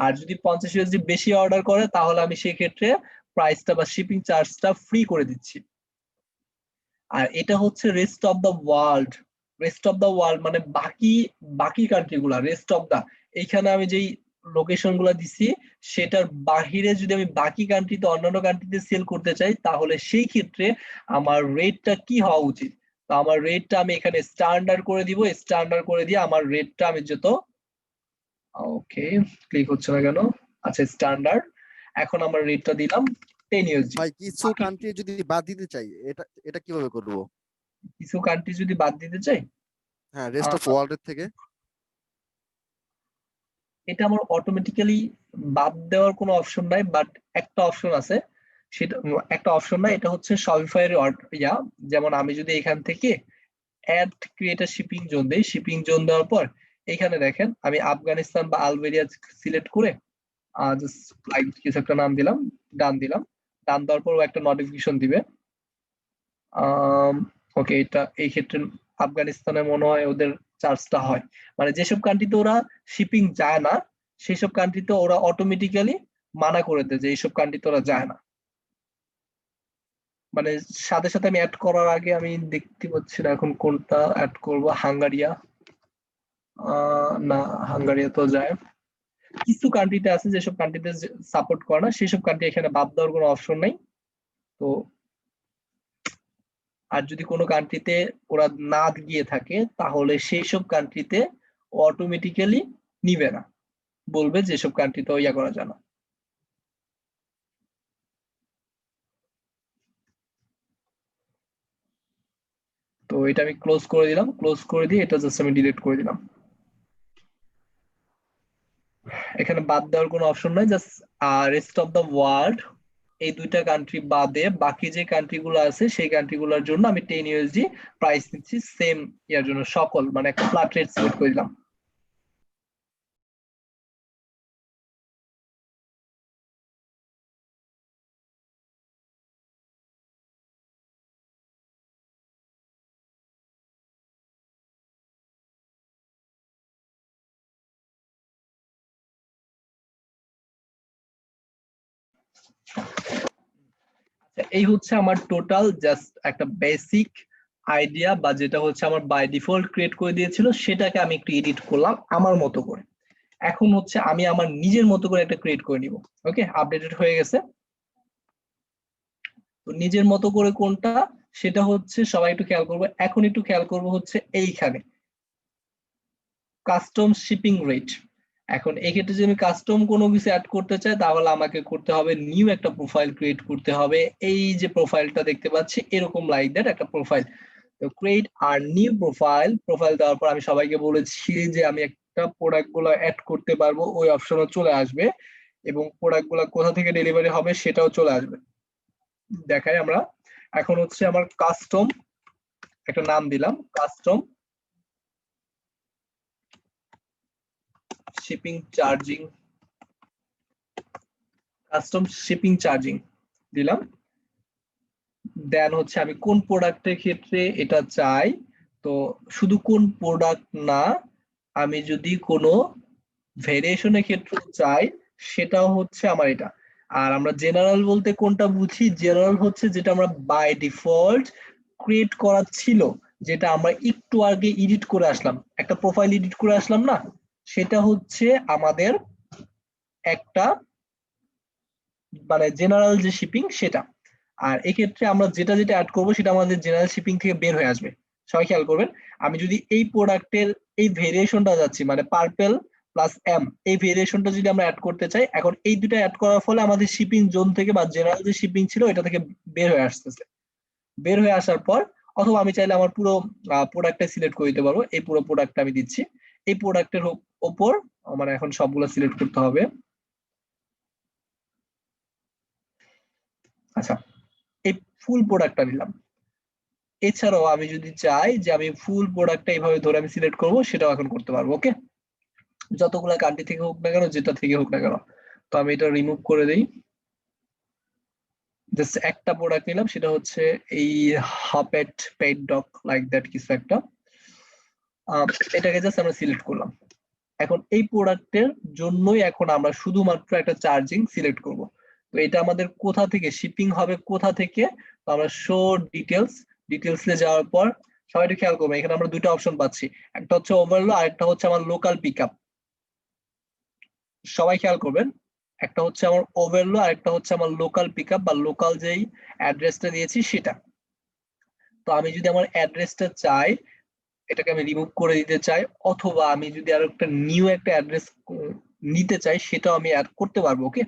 আর যদি 50 ইউএসডি বেশি অর্ডার করে তাহলে আমি সেক্ষেত্রে প্রাইসটা বা শিপিং চার্জটা ফ্রি করে দিচ্ছি। আর এটা হচ্ছে rest of the world. Rest of the world মানে বাকি বাকি কান্ট্রি গুলা, রেস্ট অফ দ্য, এইখানে আমি যেই লোকেশন গুলা দিছি সেটার বাহিরে যদি আমি বাকি কান্ট্রিতে, অন্যান্য কান্ট্রিতে সেল করতে চাই তাহলে সেই ক্ষেত্রে আমার রেটটা কি হওয়া উচিত। তো আমার রেটটা আমি এখানে স্ট্যান্ডার্ড করে দিব। স্ট্যান্ডার্ড করে দিয়ে আমার রেটটা আমি যত, ওকে ক্লিক হচ্ছে না কেন, আচ্ছা স্ট্যান্ডার্ড, এখন আমার রেটটা দিলাম 10 ইউএসডি। ভাই কিছু কান্ট্রি যদি বাদ দিতে চাই, এটা এটা কিভাবে করব? কিছু কান্ট্রি যদি বাদ দিতে চাই, হ্যাঁ, রেস্ট অফ ওয়ার্ল্ড এর থেকে। এটা আমার অটোমেটিক্যালি বাদ দেওয়ার কোনো অপশন নাই, বাট একটা অপশন আছে। সেটা একটা অপশন না, এটা হচ্ছে শপিফাই এর ইয়া। যেমন আমি যদি এখান থেকে অ্যাড ক্রিয়েটার শিপিং জোন দেই, শিপিং জোন দেওয়ার পর এখানে দেখেন আমি আফগানিস্তান বা আলবেরিয়া সিলেক্ট করে জাস্ট লাইক কিছু একটা নাম দিলাম, ডান দিলাম। ডান দেওয়ার পর একটা নোটিফিকেশন দিবে। ওকে, এটা এই ক্ষেত্রে আফগানিস্তানে মনে হয় ওদের চার্জটা হয়, মানে যেসব কান্ট্রিতে ওরা শিপিং যায় না সেই সব কান্ট্রিতে ওরা অটোমেটিক্যালি মানা করে দেয় যে এইসব কান্ট্রিতে ওরা যায় না। মানে সাথে সাথে আমি অ্যাড করার আগে আমি দেখতে পাচ্ছি না এখন কোনটা অ্যাড করব। হাঙ্গারিয়া, না হাঙ্গারিয়া তো যায়। কিছু কান্ট্রিতে আছে যেসব কান্ট্রিতে সাপোর্ট করে না, সেসব কান্ট্রি এখানে বাদ দেওয়ার কোনো অপশন নাই। তো আর যদি কোনো কান্ট্রিতে ওরা না গিয়ে থাকে তাহলে সেই সব কান্ট্রিতে অটোমেটিক্যালি নিবে না, বলবে যেসব কান্ট্রিতে ইয়া করা যায় না। তো এটা আমি ক্লোজ করে দিলাম। ক্লোজ করে দিয়ে এটা জাস্ট আমি ডিলিট করে দিলাম। এখানে বাদ দেওয়ার কোনো অপশন নাই, just rest of the world এই দুইটা কান্ট্রি বাদে বাকি যে কান্ট্রি গুলো আছে সেই কান্ট্রি গুলোর জন্য আমি 10 ইউএসডি প্রাইস নিচ্ছি সেম ইয়ার জন্য, সকল মানে একটা ফ্ল্যাট রেট সিলেক্ট করে দিলাম। এই হচ্ছে আমার টোটাল জাস্ট একটা বেসিক আইডিয়া, বা যেটা হচ্ছে আমার বাই ডিফল্ট ক্রিয়েট করে দিয়েছিল সেটাকে আমি একটু এডিট করলাম আমার মতো করে। এখন হচ্ছে আমি আমার নিজের মতো করে একটা ক্রিয়েট করে নিব। ওকে, আপডেটেড হয়ে গেছে। তো নিজের মতো করে কোনটা, সেটা হচ্ছে সবাই একটু খেয়াল করবো। এখন একটু খেয়াল করবো হচ্ছে এইখানে কাস্টম শিপিং রেট। এখন এক্ষেত্রে যদি আমি কাস্টম কোনো কিছু অ্যাড করতে চাই তাহলে আমাকে করতে হবে নিউ একটা প্রোফাইল ক্রিয়েট করতে হবে। এই যে প্রোফাইলটা দেখতে পাচ্ছি এরকম লাইক দ্যাট একটা প্রোফাইল। তো ক্রিয়েট আর নিউ প্রোফাইল, প্রোফাইল দেওয়ার পর আমি সবাইকে বলেছি যে আমি একটা প্রোডাক্ট গুলো অ্যাড করতে পারবো, ওই অপশনও চলে আসবে এবং প্রোডাক্ট গুলো কোথা থেকে ডেলিভারি হবে সেটাও চলে আসবে। দেখাই আমরা। এখন হচ্ছে আমার কাস্টম একটা নাম দিলাম, custom shipping charging, custom shipping charging দিলাম। দেন হচ্ছে আমি কোন প্রোডাক্টের ক্ষেত্রে এটা চাই, তো শুধু কোন প্রোডাক্ট না, আমি যদি কোনো ভেরিয়েশনের ক্ষেত্রে চাই সেটাও হচ্ছে আমার এটা। আর আমরা জেনারেল বলতে কোনটা বুঝি, জেনারেল হচ্ছে যেটা আমরা বাই ডিফল্ট ক্রিয়েট করা ছিল, যেটা আমরা একটু আগে এডিট করে আসলাম, একটা প্রোফাইল এডিট করে আসলাম না, সেটা হচ্ছে আমাদের একটা মানে জেনারেল যে শিপিং সেটা। আর এক্ষেত্রে আমরা যেটা যেটা অ্যাড করবো সেটা আমাদের জেনারেল শিপিং থেকে বের হয়ে আসবে। সবাই খেয়াল করবেন, আমি যদি এই প্রোডাক্টের এই ভেরিয়েশনটা যাচ্ছি মানে পার্পেল প্লাস এম, এই ভেরিয়েশনটা যদি আমরা অ্যাড করতে চাই, এখন এই দুটো অ্যাড করার ফলে আমাদের শিপিং জোন থেকে বা জেনারেল যে শিপিং ছিল এটা থেকে বের হয়ে আসতেছে। বের হয়ে আসার পর অথবা আমি চাইলে আমার পুরো প্রোডাক্টটা সিলেক্ট করে দিতে পারবো। এই পুরো প্রোডাক্টটা আমি দিচ্ছি। এই প্রোডাক্টের ওপর মানে এখন সবগুলো সিলেক্ট করতে হবে। আচ্ছা, এই ফুল প্রোডাক্টটা নিলাম। এছাড়াও আমি যদি চাই যে আমি ফুল প্রোডাক্টটা এইভাবে ধরে আমি সিলেক্ট করব, সেটাও এখন করতে পারবো। ওকে, যতগুলা কান্ট্রি থেকে হোক না কেন, যেটা থেকে হোক না কেন। তো আমি এটা রিমুভ করে দেই। জাস্ট একটা প্রোডাক্ট নিলাম, সেটা হচ্ছে এই হাপেট পেট ডগ লাইক দ্যাট কিছু একটা। এটাকে জাস্ট আমরা সিলেক্ট করলাম। এখন এই প্রোডাক্টের জন্যই এখন আমরা শুধুমাত্র একটা চার্জিং সিলেক্ট করব। তো এটা আমাদের কোথা থেকে শিপিং হবে, কোথা থেকে? তো আমরা শো ডিটেলসে যাওয়ার পর সবাই একটু খেয়াল করবেন, এখানে আমরা দুটো অপশন পাচ্ছি, একটা হচ্ছে ওভারলো আর একটা হচ্ছে আমার লোকাল পিকআপ। সবাই খেয়াল করবেন, একটা হচ্ছে আমার ওভারলো আর একটা হচ্ছে আমার লোকাল পিকআপ বা লোকাল যেই অ্যাড্রেসটা দিয়েছি সেটা। তো আমি যদি আমার অ্যাড্রেসটা চাই, এটাকে আমি রিমুভ করে দিতে চাই, অথবা আমি যদি আরো একটা নিউ একটা অ্যাড্রেস নিতে চাই, সেটাও আমি অ্যাড করতে পারবো। ওকে,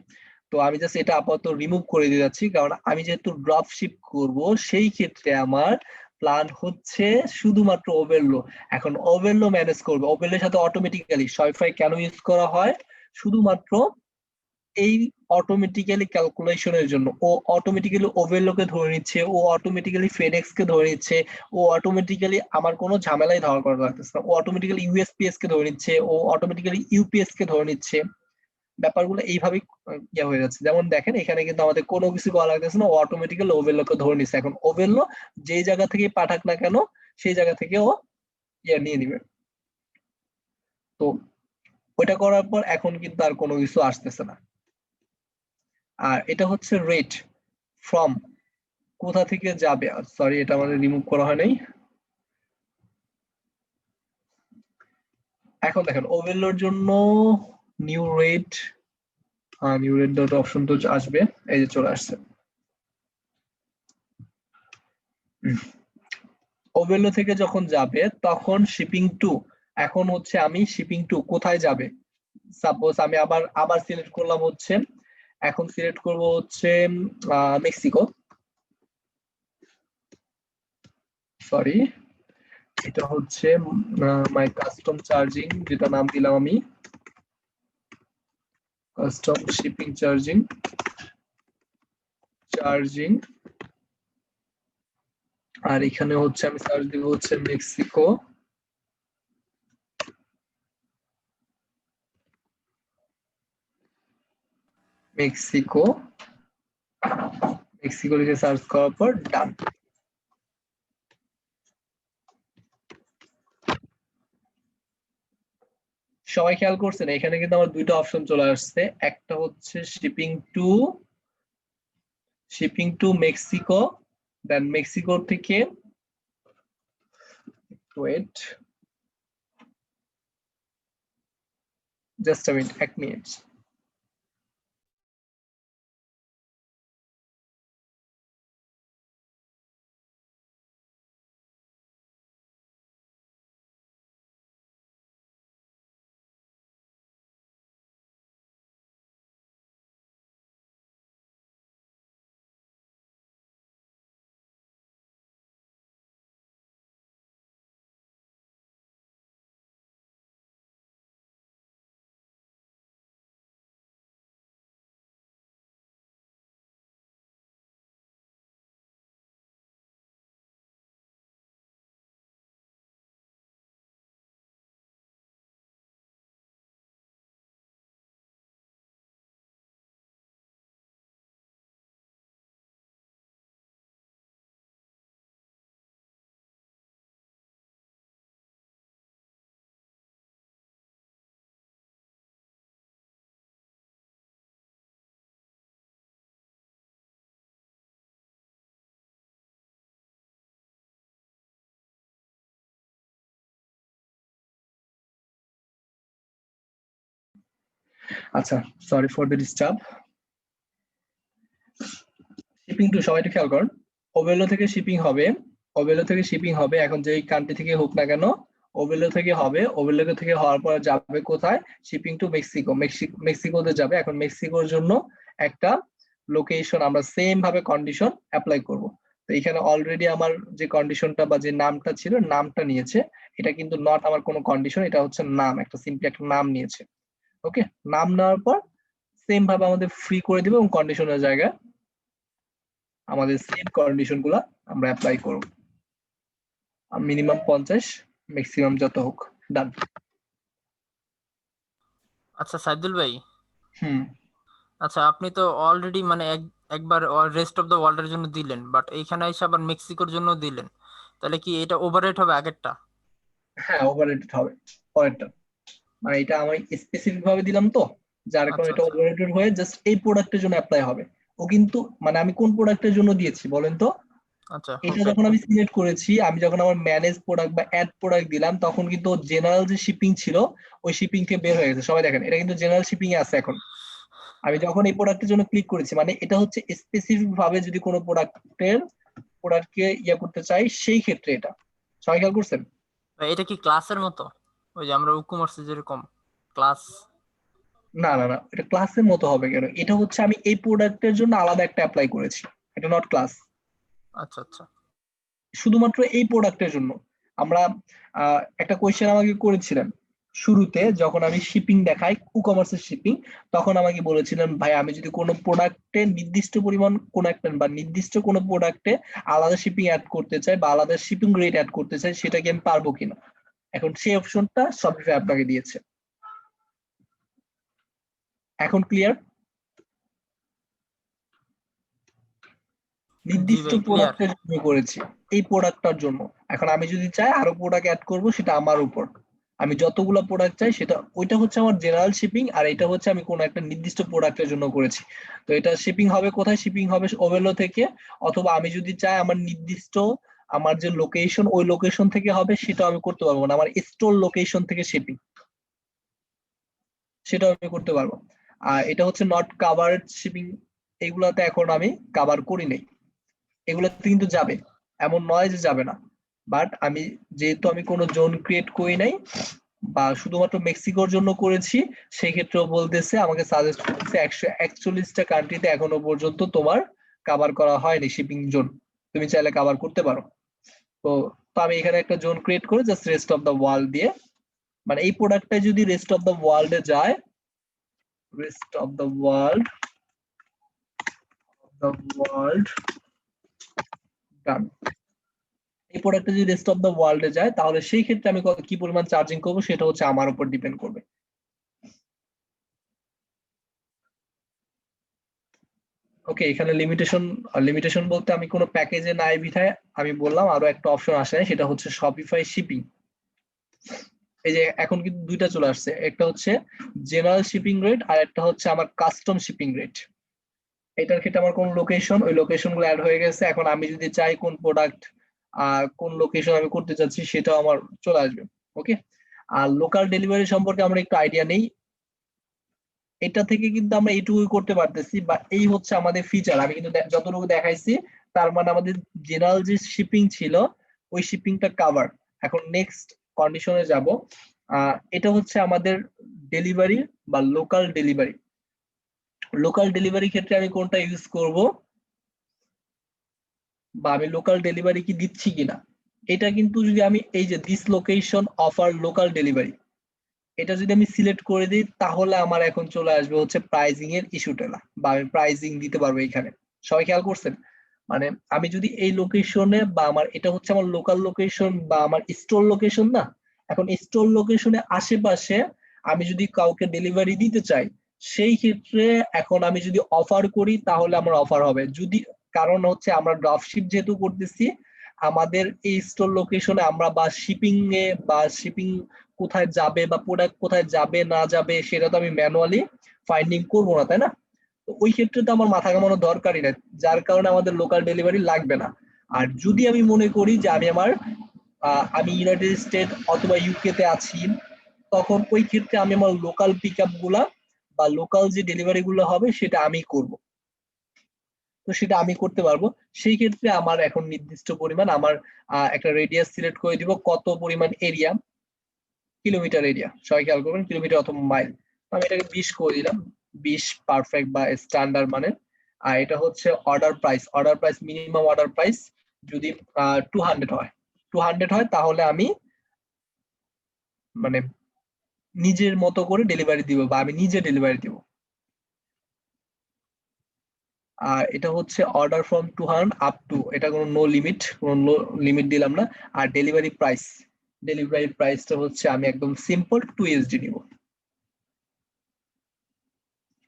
তো আমি জাস্ট এটা আপাতত রিমুভ করে দিয়ে যাচ্ছি, কারণ আমি যেহেতু ড্রপ শিপ করব, সেই ক্ষেত্রে আমার প্ল্যান হচ্ছে শুধুমাত্র ওভারলো। এখন ওভারলো ম্যানেজ করবে, ওভারলোর সাথে অটোমেটিক্যালি শপিফাই কেন ইউজ করা হয়? শুধুমাত্র এই অটোমেটিক্যালি ক্যালকুলেশনের জন্য। ও অটোমেটিক্যালি ওভারলোকে ধরে নিচ্ছে, ও অটোমেটিক্যালি ফেডেক্স কে ধরে নিচ্ছে, ও অটোমেটিক্যালি আমার কোনো ঝামেলাই ধরা করা লাগতেছে না, ও অটোমেটিক্যালি ইউএসপিএস কে ধরে নিচ্ছে, ও অটোমেটিক্যালি ইউপিএস কে ধরে নিচ্ছে। ব্যাপারগুলো এইভাবেই ইয়ে হয়ে যাচ্ছে। যেমন দেখেন এখানে কিন্তু আমাদের কোনো কিছু করা লাগতেছে না, ও অটোমেটিক্যালি ওভারলোকে ধরে নিচ্ছে। এখন ওভারলো যেই জায়গা থেকে পাঠাক না কেন, সেই জায়গা থেকে ও ইয়ে নিয়ে নিবে। তো ওইটা করার পর এখন কিন্তু আর কোনো কিছু আসতেছে না। আর এটা হচ্ছে রেট ফ্রম, কোথা থেকে যাবে। সরি, এটা আমাদের রিমুভ করা হয় নাই। এখন দেখেন ওভারলোড জন্য নিউ রেট ডট অপশন তো আসবে, এই যে চলে আসছে। ওভারলো থেকে যখন যাবে তখন শিপিং টু, এখন হচ্ছে আমি শিপিং টু কোথায় যাবে, সাপোজ আমি আবার সিলেক্ট করলাম হচ্ছে, এখন সিলেক্ট করব হচ্ছে মেক্সিকো। সরি, এটা হচ্ছে মাই কাস্টম চার্জিং, যেটা নাম দিলাম আমি কাস্টম শিপিং চার্জিং। আর এখানে হচ্ছে আমি সার্চ দিব হচ্ছে মেক্সিকো। মেক্সিকো লিখে সার্চ করার পর ডান। সবাই খেয়াল করছেন, এখানে কিন্তু আমার দুইটা অপশন চলে আসছে, একটা হচ্ছে shipping to Mexico, then Mexico থেকে ওয়েট জাস্ট আ মিনিট, 1 মিনিট। আচ্ছা, sorry for the disturb. Shipping to, সবাই একটু খেয়াল করেন, ওভেলো থেকে শিপিং হবে, এখন যেই কান্ট্রি থেকে হোক না কেন, ওভেলো থেকে হবে। ওভেলো থেকে হওয়ার পর যাবে কোথায়? Shipping to Mexico. মেক্সিকোতে যাবে। এখন মেক্সিকোর জন্য একটা লোকেশন আমরা সেম ভাবে কন্ডিশন অ্যাপ্লাই করব। তো এখানে অলরেডি আমার যে কন্ডিশনটা বা যে নামটা ছিল, নামটা নিয়েছে। এটা কিন্তু নট আমার কোনো কন্ডিশন, এটা হচ্ছে নাম, একটা সিম্পলি একটা নাম নিয়েছে। ওকে, নাম নেওয়ার পর সেম ভাবে আমাদের ফ্রি করে দিবে এবং কন্ডিশনের জায়গায় আমাদের সেম কন্ডিশন গুলা আমরা অ্যাপ্লাই করব। মিনিমাম 50, ম্যাক্সিমাম যত হোক। ডান। আচ্ছা সাইদুল ভাই, হুম। আচ্ছা আপনি তো অলরেডি মানে একবার রেস্ট অফ দ্য ওয়ার্ল্ডের জন্য দিলেন, বাট এইখানে এসে আবার মেক্সিকোর জন্য দিলেন, তাহলে কি এটা ওভাররেট হবে আগেরটা? হ্যাঁ, ওভাররেটেড হবে পরেরটা। মানে এটা আমি স্পেসিফিক ভাবে দিলাম তো, যার কারণে আচ্ছা এটা আচ্ছা ওভাররেটেড হয়ে জাস্ট এই প্রোডাক্টের জন্য অ্যাপ্লাই হবে। ও কিন্তু মানে আমি কোন প্রোডাক্টের জন্য দিয়েছি বলেন তো? আচ্ছা এটা যখন আমি সিলেক্ট করেছি, আমি যখন আমার ম্যানেজ প্রোডাক্ট বা অ্যাড প্রোডাক্ট দিলাম, তখন কিন্তু জেনারেল যে শিপিং ছিল ওই শিপিং থেকে বের হয়ে গেছে। সবাই দেখেন, এটা কিন্তু জেনারেল শিপিং এ আছে এখন। আমি যখন এই প্রোডাক্টের জন্য ক্লিক করেছি, মানে এটা হচ্ছে স্পেসিফিক ভাবে যদি কোনো প্রোডাক্টকে ইয়া করতে চাই, সেই ক্ষেত্রে এটা। সবাই খেয়াল করছেন? ভাই, এটা কি ক্লাসের মতো, ওই যে আমরা ই-কমার্সে যেরকম ক্লাস? না না না, এটা ক্লাসের মতো হবে কেন? এটা হচ্ছে আমি এই প্রোডাক্টের জন্য আলাদা একটা অ্যাপ্লাই করেছি, এটা নট ক্লাস। আচ্ছা আচ্ছা শুধুমাত্র এই প্রোডাক্টের জন্য। আমরা একটা কোয়েশ্চেন আমাকে করেছিলেন শুরুতে, যখন আমি শিপিং দেখাই, ই কমার্সের শিপিং, তখন আমাকে বলেছিলেন ভাই আমি যদি কোনো প্রোডাক্টে নির্দিষ্ট পরিমাণ কোন একটা বা নির্দিষ্ট কোনো প্রোডাক্টে আলাদা শিপিং অ্যাড করতে চাই বা আলাদা শিপিং রেট অ্যাড করতে চাই, সেটা কি আমি পারবো কিনা। এখন সেই অপশনটা শপিফাই আপনাকে দিয়েছে। এখন ক্লিয়ার? জি নির্দিষ্ট ভাই, ক্লিয়ার। প্রোডাক্টের জন্য করেছি, এই প্রোডাক্টটার জন্য। এখন আমি যদি চাই আরো প্রোডাক্ট অ্যাড করব, সেটা আমার উপর। আমি যতগুলো প্রোডাক্ট চাই সেটা, ওইটা হচ্ছে আমার জেনারেল শিপিং, আর এটা হচ্ছে আমি কোনো একটা নির্দিষ্ট প্রোডাক্টের জন্য করেছি। তো এটা শিপিং হবে কোথায়? শিপিং হবে ওভেলো থেকে, অথবা আমি যদি চাই আমার নির্দিষ্ট আমার যে লোকেশন, ওই লোকেশন থেকে হবে, সেটা আমি করতে পারবো না। আমার স্টোর লোকেশন থেকে শিপিং, সেটা আমি করতে পারবো। আর এটা হচ্ছে নট কাভার্ড শিপিং, এগুলাতে এখন আমি কাভার করি নাই। এগুলোতে কিন্তু যাবে, এমন নয় যে যাবে না। বাট আমি যেহেতু আমি কোনো জোন ক্রিয়েট করি নাই বা শুধুমাত্র মেক্সিকোর জন্য করেছি, সেই ক্ষেত্রেও বলতেছে, আমাকে সাজেস্ট করতেছে 141টা কান্ট্রিতে এখনো পর্যন্ত তোমার কভার করা হয়নি শিপিং জোন, তুমি চাইলে কভার করতে পারো। তো তো আমি এখানে একটা জোন ক্রিয়েট করে just rest of the world দিয়ে, মানে এই প্রোডাক্টটা যদি রেস্ট অফ দ্য ওয়ার্ল্ডে যায়, রেস্ট অফ দ্য ওয়ার্ল্ড ডান। এই প্রোডাক্টটা যদি রেস্ট অফ দ্য ওয়ার্ল্ডে যায়, তাহলে সেই ক্ষেত্রে আমি কি পরিমাণ চার্জিং করবো, সেটা হচ্ছে আমার উপর ডিপেন্ড করবে। ওকে, এখানে লিমিটেশন বলতে আমি কোনো প্যাকেজে নাই বিধায় আমি বললাম আরো একটা অপশন আসে, সেটা হচ্ছে শপিফাই শিপিং। এই যে এখন কিন্তু দুইটা চলে আসছে, একটা হচ্ছে জেনারেল শিপিং রেট, আর একটা হচ্ছে আমার কাস্টম শিপিং রেট। এটার ক্ষেত্রে আমার কোন লোকেশন, ওই লোকেশন গুলো অ্যাড হয়ে গেছে। এখন আমি যদি চাই কোন প্রোডাক্ট কোন লোকেশন আমি করতে চাচ্ছি, সেটাও আমার চলে আসবে। ওকে। আর লোকাল ডেলিভারি সম্পর্কে আমরা একটু আইডিয়া নেই, এটা থেকে কিন্তু আমরা এইটুকুই করতে পারতেছি, বা এই হচ্ছে আমাদের ফিচার। আমি কিন্তু যতটুকু দেখাইছি, তার মানে আমাদের জেনারেল যে শিপিং ছিল, ওই শিপিংটা কাভার। এখন নেক্সট কন্ডিশনে যাব। এটা হচ্ছে আমাদের ডেলিভারি বা লোকাল ডেলিভারি। লোকাল ডেলিভারি ক্ষেত্রে আমি কোনটা ইউজ করব, বা আমি লোকাল ডেলিভারি কি দিচ্ছি কিনা, এটা কিন্তু যদি আমি এই যে this location offer local delivery, এটা যদি আমি সিলেক্ট করে দিই, তাহলে আমার এখন চলে আসবে হচ্ছে প্রাইজিং এর ইস্যুটা, বা আমি প্রাইজিং দিতে পারবো এখানে। সবাই খেয়াল করছেন? মানে আমি যদি এই লোকেশনে, বা আমার এটা হচ্ছে আমার লোকাল লোকেশন বা আমার স্টোর লোকেশন না, এখন স্টোর লোকেশনে আশেপাশে আমি যদি কাউকে ডেলিভারি দিতে চাই, সেই ক্ষেত্রে এখন আমি যদি অফার করি, তাহলে আমার অফার হবে। যদি, কারণ হচ্ছে আমরা ড্রপশিপ যেহেতু করতেছি, আমাদের এই স্টোর লোকেশনে আমরা বা শিপিং এ বা শিপিং কোথায় যাবে বা প্রোডাক্ট কোথায় যাবে না যাবে, সেটা তো আমি ম্যানুয়ালি ফাইন্ডিং করবো না, তাই না? তো ওই ক্ষেত্রে তো আমার মাথা ঘামানো দরকারই না, যার কারণে আমাদের লোকাল ডেলিভারি লাগবে না। আর যদি আমি মনে করি যে আমি ইউনাইটেড স্টেট অথবা ইউকে তে আছি, তখন ওই ক্ষেত্রে আমি আমার লোকাল পিক আপ গুলা বা লোকাল যে ডেলিভারি গুলো হবে, সেটা আমি করব। তো সেটা আমি করতে পারবো। সেই ক্ষেত্রে আমার এখন নির্দিষ্ট পরিমাণ আমার একটা রেডিয়াস সিলেক্ট করে দিব, কত পরিমাণ এরিয়া, কিলোমিটার এরিয়া, সবাই খেয়াল করবেন, কিলোমিটার অথবা মাইল। আমি এটাকে 20 করে দিলাম, 20 পারফেক্ট বা স্ট্যান্ডার্ড মানে। আর এটা হচ্ছে order price minimum order price যদি 200 হয়, 200 হয়, তাহলে আমি মানে নিজের মতো করে ডেলিভারি দিব, বা আমি নিজে ডেলিভারি দিব। আর এটা হচ্ছে অর্ডার ফ্রম 200 আপ টু, এটা কোনো নো লিমিট দিলাম না। আর ডেলিভারি প্রাইসটা হচ্ছে আমি একদম সিম্পল 2 USD নিব,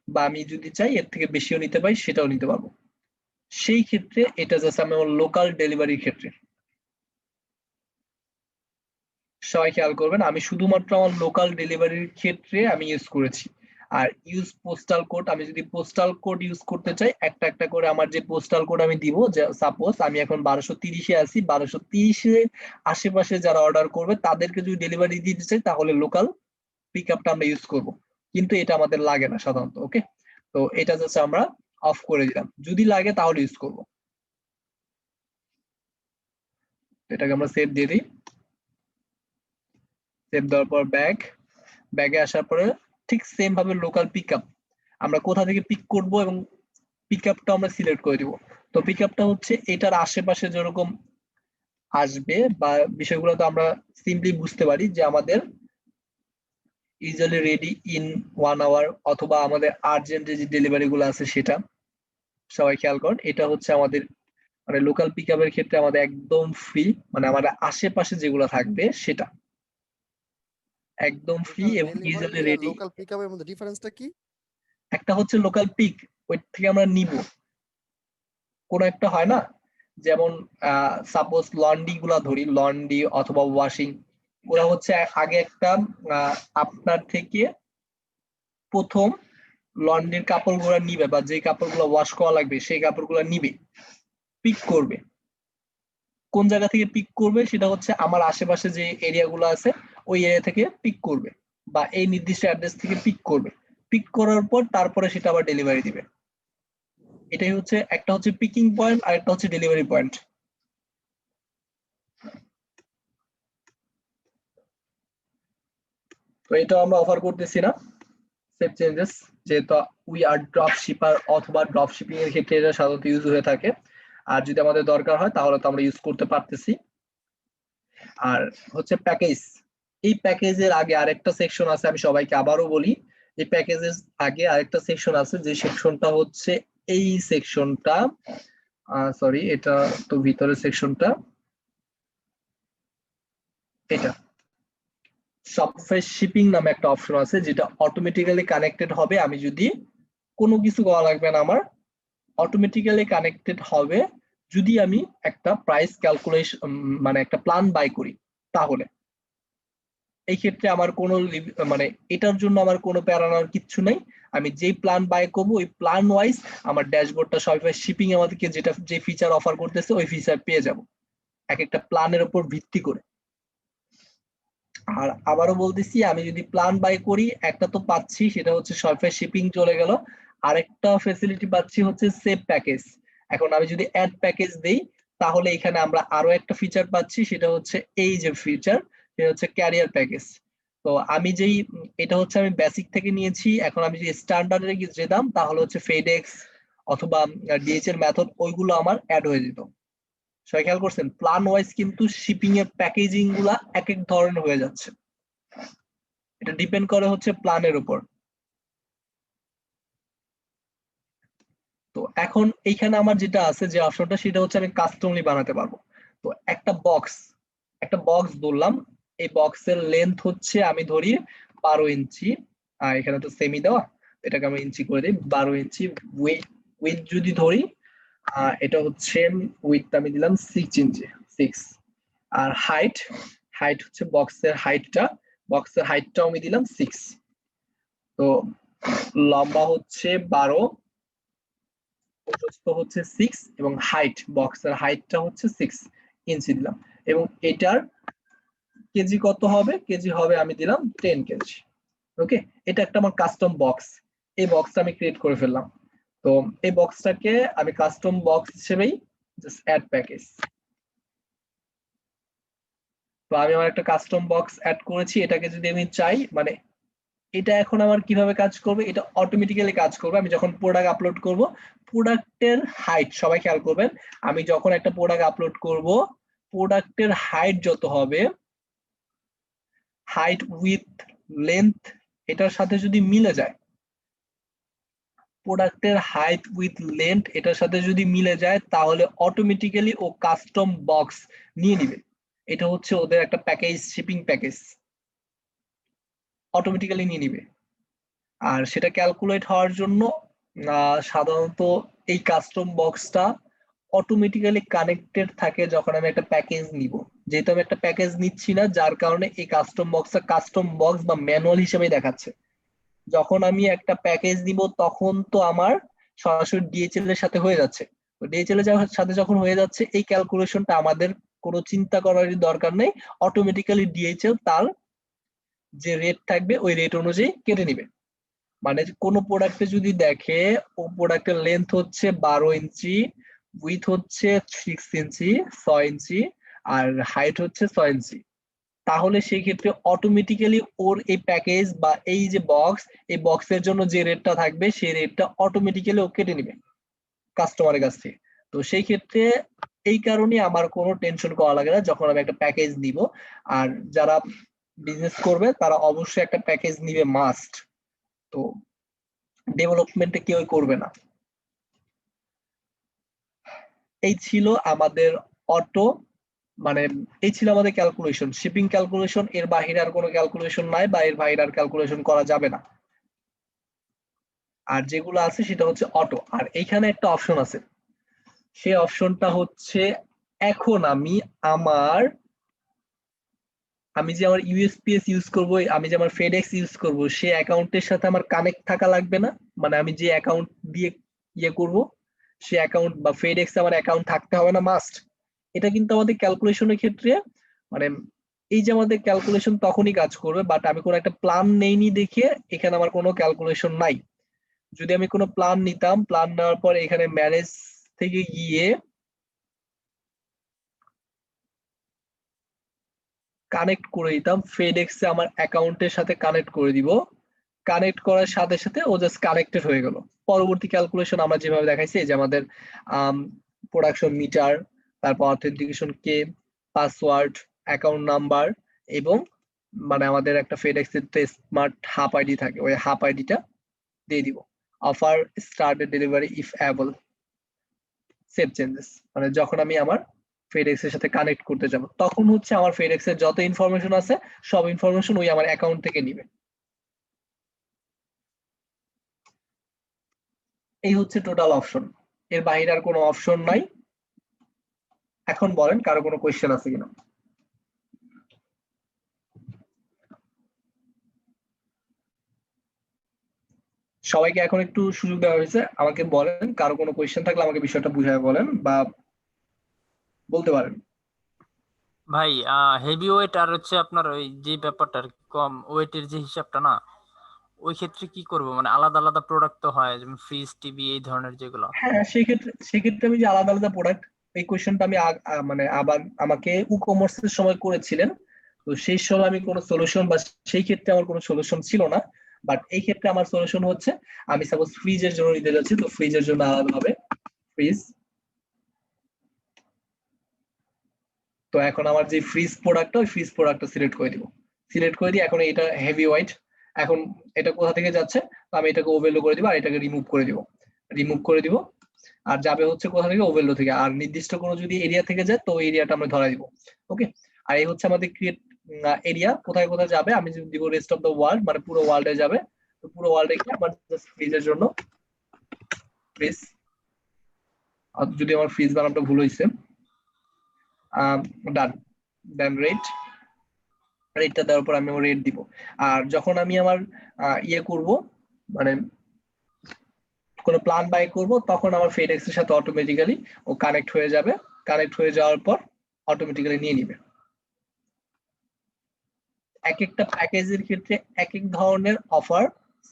বা আমি যদি চাই এর থেকে বেশিও নিতে পারি, সেটাও নিতে পারবো। সেই ক্ষেত্রে এটা জাস্ট আমি আমার লোকাল ডেলিভারির ক্ষেত্রে, সবাই খেয়াল করবেন, আমি শুধুমাত্র আমার লোকাল ডেলিভারির ক্ষেত্রে আমি ইউজ করেছি। আর ইউজ পোস্টাল কোড, আমি যদি পোস্টাল কোড ইউজ করতে চাই, একটা একটা করে আমার যে পোস্টাল কোড আমি দিব, যে সাপোজ আমি এখন 1230-এ আছি, 1230-এর আশেপাশে যারা অর্ডার করবে তাদেরকে যদি ডেলিভারি দিতে চাই, তাহলে লোকাল পিক আপটা আমরা ইউজ করব, কিন্তু এটা আমাদের লাগে না সাধারণত। ওকে, তো এটা জাস্ট আমরা অফ করে দিলাম, যদি লাগে তাহলে ইউজ করব। এটাকে আমরা সেভ দিয়ে দিই। সেভ দেওয়ার পর ব্যাগে আসার পরে ঠিক সেম ভাবে লোকাল পিকআপ আমরা কোথা থেকে পিক করব এবং পিকআপটা আমরা সিলেক্ট করে দিব। তো পিকআপটা হচ্ছে এটার আশেপাশে যেরকম আসবে বা বিষয়গুলো তো আমরা সিম্পলি বুঝতে পারি যে আমাদের ইজিলি রেডি ইন 1 আওয়ার, অথবা আমাদের আর্জেন্ট যে ডেলিভারি গুলো আছে সেটা। সবাই খেয়াল করেন, এটা হচ্ছে আমাদের মানে লোকাল পিকআপের ক্ষেত্রে আমাদের একদম ফ্রি, মানে আমাদের আশেপাশে যেগুলো থাকবে সেটা একদম ফ্রি এবং ইজিলি রেডি। লোকাল পিকআপের মধ্যে ডিফারেন্সটা কি? একটা হচ্ছে লোকাল পিক, ওই থেকে আমরা নিব, কোন একটা হয় না, যেমন সাপোজ লন্ড্রি গুলা ধরি, লন্ড্রি অথবা ওয়াশিং, ওরা হচ্ছে আগে একটা আপনার থেকে প্রথম লন্ড্রির কাপড়গুলো নিবে, বা যে কাপড়গুলো ওয়াশ করা লাগবে সেই কাপড়গুলো নিবে, পিক করবে। কোন জায়গা থেকে পিক করবে সেটা হচ্ছে আমার আশেপাশে যে এরিয়াগুলো আছে ওই এরিয়া থেকে পিক করবে, বা এই নির্দিষ্ট অ্যাড্রেস থেকে পিক করবে। পিক করার পর তারপরে সেটা আবার ডেলিভারি দিবে। এটাই হচ্ছে, একটা হচ্ছে পিকিং পয়েন্ট আর একটা হচ্ছে ডেলিভারি পয়েন্ট। তো এটা আমরা অফার করতেছি না, সেভ চেঞ্জেস, যেহেতু উই আর ড্রপ শিপার অথবা ড্রপ শিপিং এর ক্ষেত্রে এটা সাধারণত ইউজ হয়ে থাকে। আর যদি আমাদের দরকার হয় তাহলে তো আমরা ইউজ করতে পারতেছি। আর হচ্ছে প্যাকেজ, এই প্যাকেজের আগে আরেকটা সেকশন আছে, আমি সবাইকে আবারও বলি, এই প্যাকেজের আগে আরেকটা সেকশন আছে, যে সেকশনটা হচ্ছে এই সেকশনটা, সরি এটা তো ভিতরের সেকশনটা, এটা শপওয়্যার শিপিং নামে একটা অপশন আছে, যেটা অটোমেটিক্যালি কানেক্টেড হবে। আমি যদি কোনো কিছু করা লাগবে না আমার, অটোমেটিক্যালি কানেক্টেড হবে যদি আমি একটা প্রাইস ক্যালকুলেশন মানে একটা প্ল্যান বাই করি। তাহলে এই ক্ষেত্রে আমার কোনো মানে এটার জন্য আমার কোনো প্যারা নেওয়ার কিচ্ছু নাই। আমি যেই প্ল্যান বাই করবো ওই প্ল্যান ওয়াইজ আমার ড্যাশবোর্ডটা শপওয়্যার শিপিং আমাদেরকে যেটা যে ফিচার অফার করতেছে ওই ফিচার পেয়ে যাব এক একটা প্ল্যানের উপর ভিত্তি করে। আর আবারও বলতেছি, আমি যদি প্ল্যান বাই করি একটা তো পাচ্ছি, সেটা হচ্ছে শপওয়্যার শিপিং চলে গেল, আরেকটা ফ্যাসিলিটি পাচ্ছি হচ্ছে সেভ প্যাকেজ। এখন আমি যদি অ্যাড প্যাকেজ দেই তাহলে এখানে আমরা আরো একটা ফিচার পাচ্ছি, সেটা হচ্ছে এই যে ফিচার, সেটা হচ্ছে ক্যারিয়ার প্যাকেজ। তো আমি যেই এটা হচ্ছে আমি বেসিক থেকে নিয়েছি, এখন আমি যদি স্ট্যান্ডার্ডে যেতাম তাহলে হচ্ছে ফেডেক্স অথবা ডিএচএল মেথড, ওইগুলো আমার অ্যাড হয়ে যেত। সবাই খেয়াল করছেন, প্ল্যান ওয়াইজ কিন্তু শিপিং এর প্যাকেজিং গুলা এক এক ধরনের হয়ে যাচ্ছে, এটা ডিপেন্ড করে হচ্ছে প্ল্যানের উপর। তো এখন এইখানে আমার যেটা আছে যে অপশনটা, সেটা হচ্ছে আমি কাস্টমলি বানাতে পারবো। তো একটা বক্স ধরলাম, এই বক্সের লেন্থ হচ্ছে আমি ধরি 12 ইঞ্চি, আর এখানে তো সেমি দেওয়া, এটাকে আমি ইঞ্চি করে দিই 12 ইঞ্চি। উইথ যদি ধরি এটা হচ্ছে উইথ আমি দিলাম 6 ইঞ্চি 6। আর হাইট হচ্ছে বক্সের হাইটটাও আমি দিলাম 6। তো লম্বা হচ্ছে 12, প্রস্থ হচ্ছে 6, এবং বক্সের হাইটটা হচ্ছে 6 ইঞ্চি দিলাম। এবং এটার কেজি কত হবে, কেজি হবে আমি দিলাম 10 কেজি। ওকে, এটা একটা আমার কাস্টম বক্স, এই বক্সটা আমি ক্রিয়েট করে ফেললাম। তো এই বক্সটাকে আমি কাস্টম বক্স হিসেবেই জাস্ট অ্যাড প্যাকেজ। তো আমি আমার একটা কাস্টম বক্স অ্যাড করেছি, এটাকে যদি আমি চাই, মানে এটা এখন আমার কিভাবে কাজ করবে, এটা অটোমেটিক্যালি কাজ করবে। আমি যখন প্রোডাক্ট আপলোড করব, প্রোডাক্টের হাইট, সবাই খেয়াল করবেন, আমি যখন একটা প্রোডাক্ট আপলোড করব, প্রোডাক্টের হাইট যত হবে, হাইট উইথ লেন্থ এটার সাথে যদি মিলে যায়, প্রোডাক্টের হাইট উইথ লেন্থ এটার সাথে যদি মিলে যায় তাহলে অটোমেটিক্যালি ও কাস্টম বক্স নিয়ে নিবে। এটা হচ্ছে ওদের একটা প্যাকেজ, শিপিং প্যাকেজ, অটোমেটিক্যালি নিয়ে নিবে। আর সেটা ক্যালকুলেট হওয়ার জন্য সাধারণত এই কাস্টম বক্সটা অটোমেটিক্যালি কানেক্টেড থাকে যখন আমি একটা প্যাকেজ নিব। যেহেতু আমি একটা প্যাকেজ নিচ্ছি না, যার কারণে এই কাস্টম বক্সটা কাস্টম বক্স বা ম্যানুয়াল হিসেবে দেখাচ্ছে। যখন আমি একটা প্যাকেজ নিব তখন তো আমার সরাসরি ডিএইচএল এর সাথে হয়ে যাচ্ছে। তো ডিএইচএল এর সাথে যখন হয়ে যাচ্ছে, এই ক্যালকুলেশনটা আমাদের কোনো চিন্তা করারই দরকার নেই, অটোমেটিক্যালি ডিএইচএল তার যে রেট থাকবে ওই রেট অনুযায়ী কেটে নিবে। মানে কোনো প্রোডাক্টে যদি দেখে ও প্রোডাক্টের লেন্থ হচ্ছে 12 ইঞ্চি, উইথ হচ্ছে 6 ইঞ্চি 6 ইঞ্চি, আর হাইট হচ্ছে 6 ইঞ্চি, তাহলে সেই ক্ষেত্রে অটোমেটিক্যালি ওর এই প্যাকেজ বা এই যে বক্স, এই বক্সের জন্য যে রেটটা থাকবে সেই রেটটা অটোমেটিক্যালি ও কেটে নিবে কাস্টমারের কাছ থেকে। তো সেই ক্ষেত্রে এই কারণে আমার কোনো টেনশন করা লাগে না যখন আমি একটা প্যাকেজ নিব। আর যারা বিজনেস করবে তারা অবশ্যই একটা প্যাকেজ নিবে মাস্ট। তো ডেভেলপমেন্টে কেউ করবে না। এই ছিল আমাদের অটো, মানে এই ছিল আমাদের ক্যালকুলেশন, শিপিং ক্যালকুলেশন। এর বাইরে আর কোনো ক্যালকুলেশন নাই বা এর বাইরে আর ক্যালকুলেশন করা যাবে না। আর যেগুলো আছে সেটা হচ্ছে অটো। আর এইখানে একটা অপশন আছে, সেই অপশনটা হচ্ছে এখন আমি যে আমার ইউএসপিএস ইউজ করব, আমি যে আমার ফেডেক্স ইউজ করব, সেই অ্যাকাউন্টের সাথে আমার কানেক্ট থাকা লাগবে না। মানে আমি যে অ্যাকাউন্ট দিয়ে ইয়ে করব, সেই অ্যাকাউন্ট বা ফেডেক্স আমার অ্যাকাউন্ট থাকতে হবে না মাস্ট। এটা কিন্তু আমাদের ক্যালকুলেশনের ক্ষেত্রে মানে এই যে আমাদের ক্যালকুলেশন তখনই কাজ করবে, বাট আমি কোনো একটা প্ল্যান নেইনি দেখে এখানে আমার কোনো ক্যালকুলেশন নাই। যদি আমি কোনো প্ল্যান নিতাম, প্ল্যান নেওয়ার পর এখানে ম্যানেজ থেকে গিয়ে কানেক্ট করে দিতাম, ফেডেক্সে আমার অ্যাকাউন্টের সাথে কানেক্ট করে দিব, কানেক্ট করার সাথে সাথে ও জাস্ট কানেক্টেড হয়ে গেল। পরবর্তী ক্যালকুলেশন আমরা যেভাবে দেখাইছি, যে আমাদের প্রোডাকশন মিটার, তারপর অথেন্টিকেশন কে, পাসওয়ার্ড, অ্যাকাউন্ট নাম্বার, এবং মানে আমাদের একটা ফেডেক্স এর স্মার্ট হাব আইডি থাকে, ওই হাব আইডিটা দিয়ে দিব। Offer started delivery if able, save changes, মানে যখন আমি আমার ফেডেক্স এর সাথে কানেক্ট করতে যাব তখন হচ্ছে আমার ফেডেক্স এর যত ইনফরমেশন আছে সব ইনফরমেশন ওই আমার অ্যাকাউন্ট থেকে নিবে। এই হচ্ছে টোটাল অপশন, এর বাইরে আর কোনো অপশন নাই। এখন বলেন কারো কোনো কোয়েশ্চেন আছে কিনা? সবাইকে এখন একটু সুযোগ দেওয়া হয়েছে, আমাকে বলেন কারো কোনো কোয়েশ্চেন থাকলে আমাকে বিষয়টা বুঝায় বলেন বা বলতে পারেন। ভাই হেভি ওয়েট আর হচ্ছে আপনার ওই যে ব্যাপারটা আর কি, কম ওয়েটের যে হিসাবটা না, ওই ক্ষেত্রে কি করব? মানে আলাদা আলাদা প্রোডাক্ট তো হয়, যেমন ফ্রিজ, টিভি, এই ধরনের যেগুলো। হ্যাঁ, সেক্ষেত্রে আমি যে আলাদা আলাদা প্রোডাক্ট, এই কোয়েশ্চেনটা আমি মানে আবার আমাকে ই-কমার্স এর সময় করেছিলেন। তো সেই সময় আমি কোনো সলিউশন বা সেই ক্ষেত্রে আমার কোনো সলিউশন ছিল না। বাট এই ক্ষেত্রে আমার সলিউশন হচ্ছে, আমি সাপোজ ফ্রিজের জন্য নিতে যাচ্ছি, তো ফ্রিজের জন্য আলাদা হবে ফ্রিজ। তো এখন আমার যে ফ্রিজ প্রোডাক্টটা, ওই ফ্রিজ প্রোডাক্টটা সিলেক্ট করে দিব, সিলেক্ট করে দিই। এখন এটা হেভি ওয়েট, এখন এটা কোথা থেকে যাচ্ছে, তো আমি এটাকে ওভারলো করে দিব আর এটাকে রিমুভ করে দিব। আর যাবে হচ্ছে কোথা থেকে, ওভারলো থেকে। আর নির্দিষ্ট কোনো যদি এরিয়া থেকে যায় তো এরিয়াটা আমরা ধরা দিব। ওকে, আর এই হচ্ছে আমাদের ক্রিয়েট এরিয়া, কোথায় কোথায় যাবে আমি যদি দিব রেস্ট অফ দ্য ওয়ার্ল্ড, মানে পুরো ওয়ার্ল্ডে যাবে। তো পুরো ওয়ার্ল্ডে কি আমার জাস্ট ফ্রিজের জন্য ফ্রিজ, যদি আমার ফ্রিজ বানামটা ভুল হয়েছে, ডান, দেন রেটটা দেওয়ার পর আমি রেট দিব। আর যখন আমি আমার ইয়ে করব, মানে কোনো প্ল্যান বাই করব, তখন আমার ফেডেক্স এর সাথে অটোমেটিক্যালি ও কানেক্ট হয়ে যাবে। কানেক্ট হয়ে যাওয়ার পর অটোমেটিক্যালি নিয়ে নিবে। এক একটা প্যাকেজের ক্ষেত্রে এক এক ধরনের অফার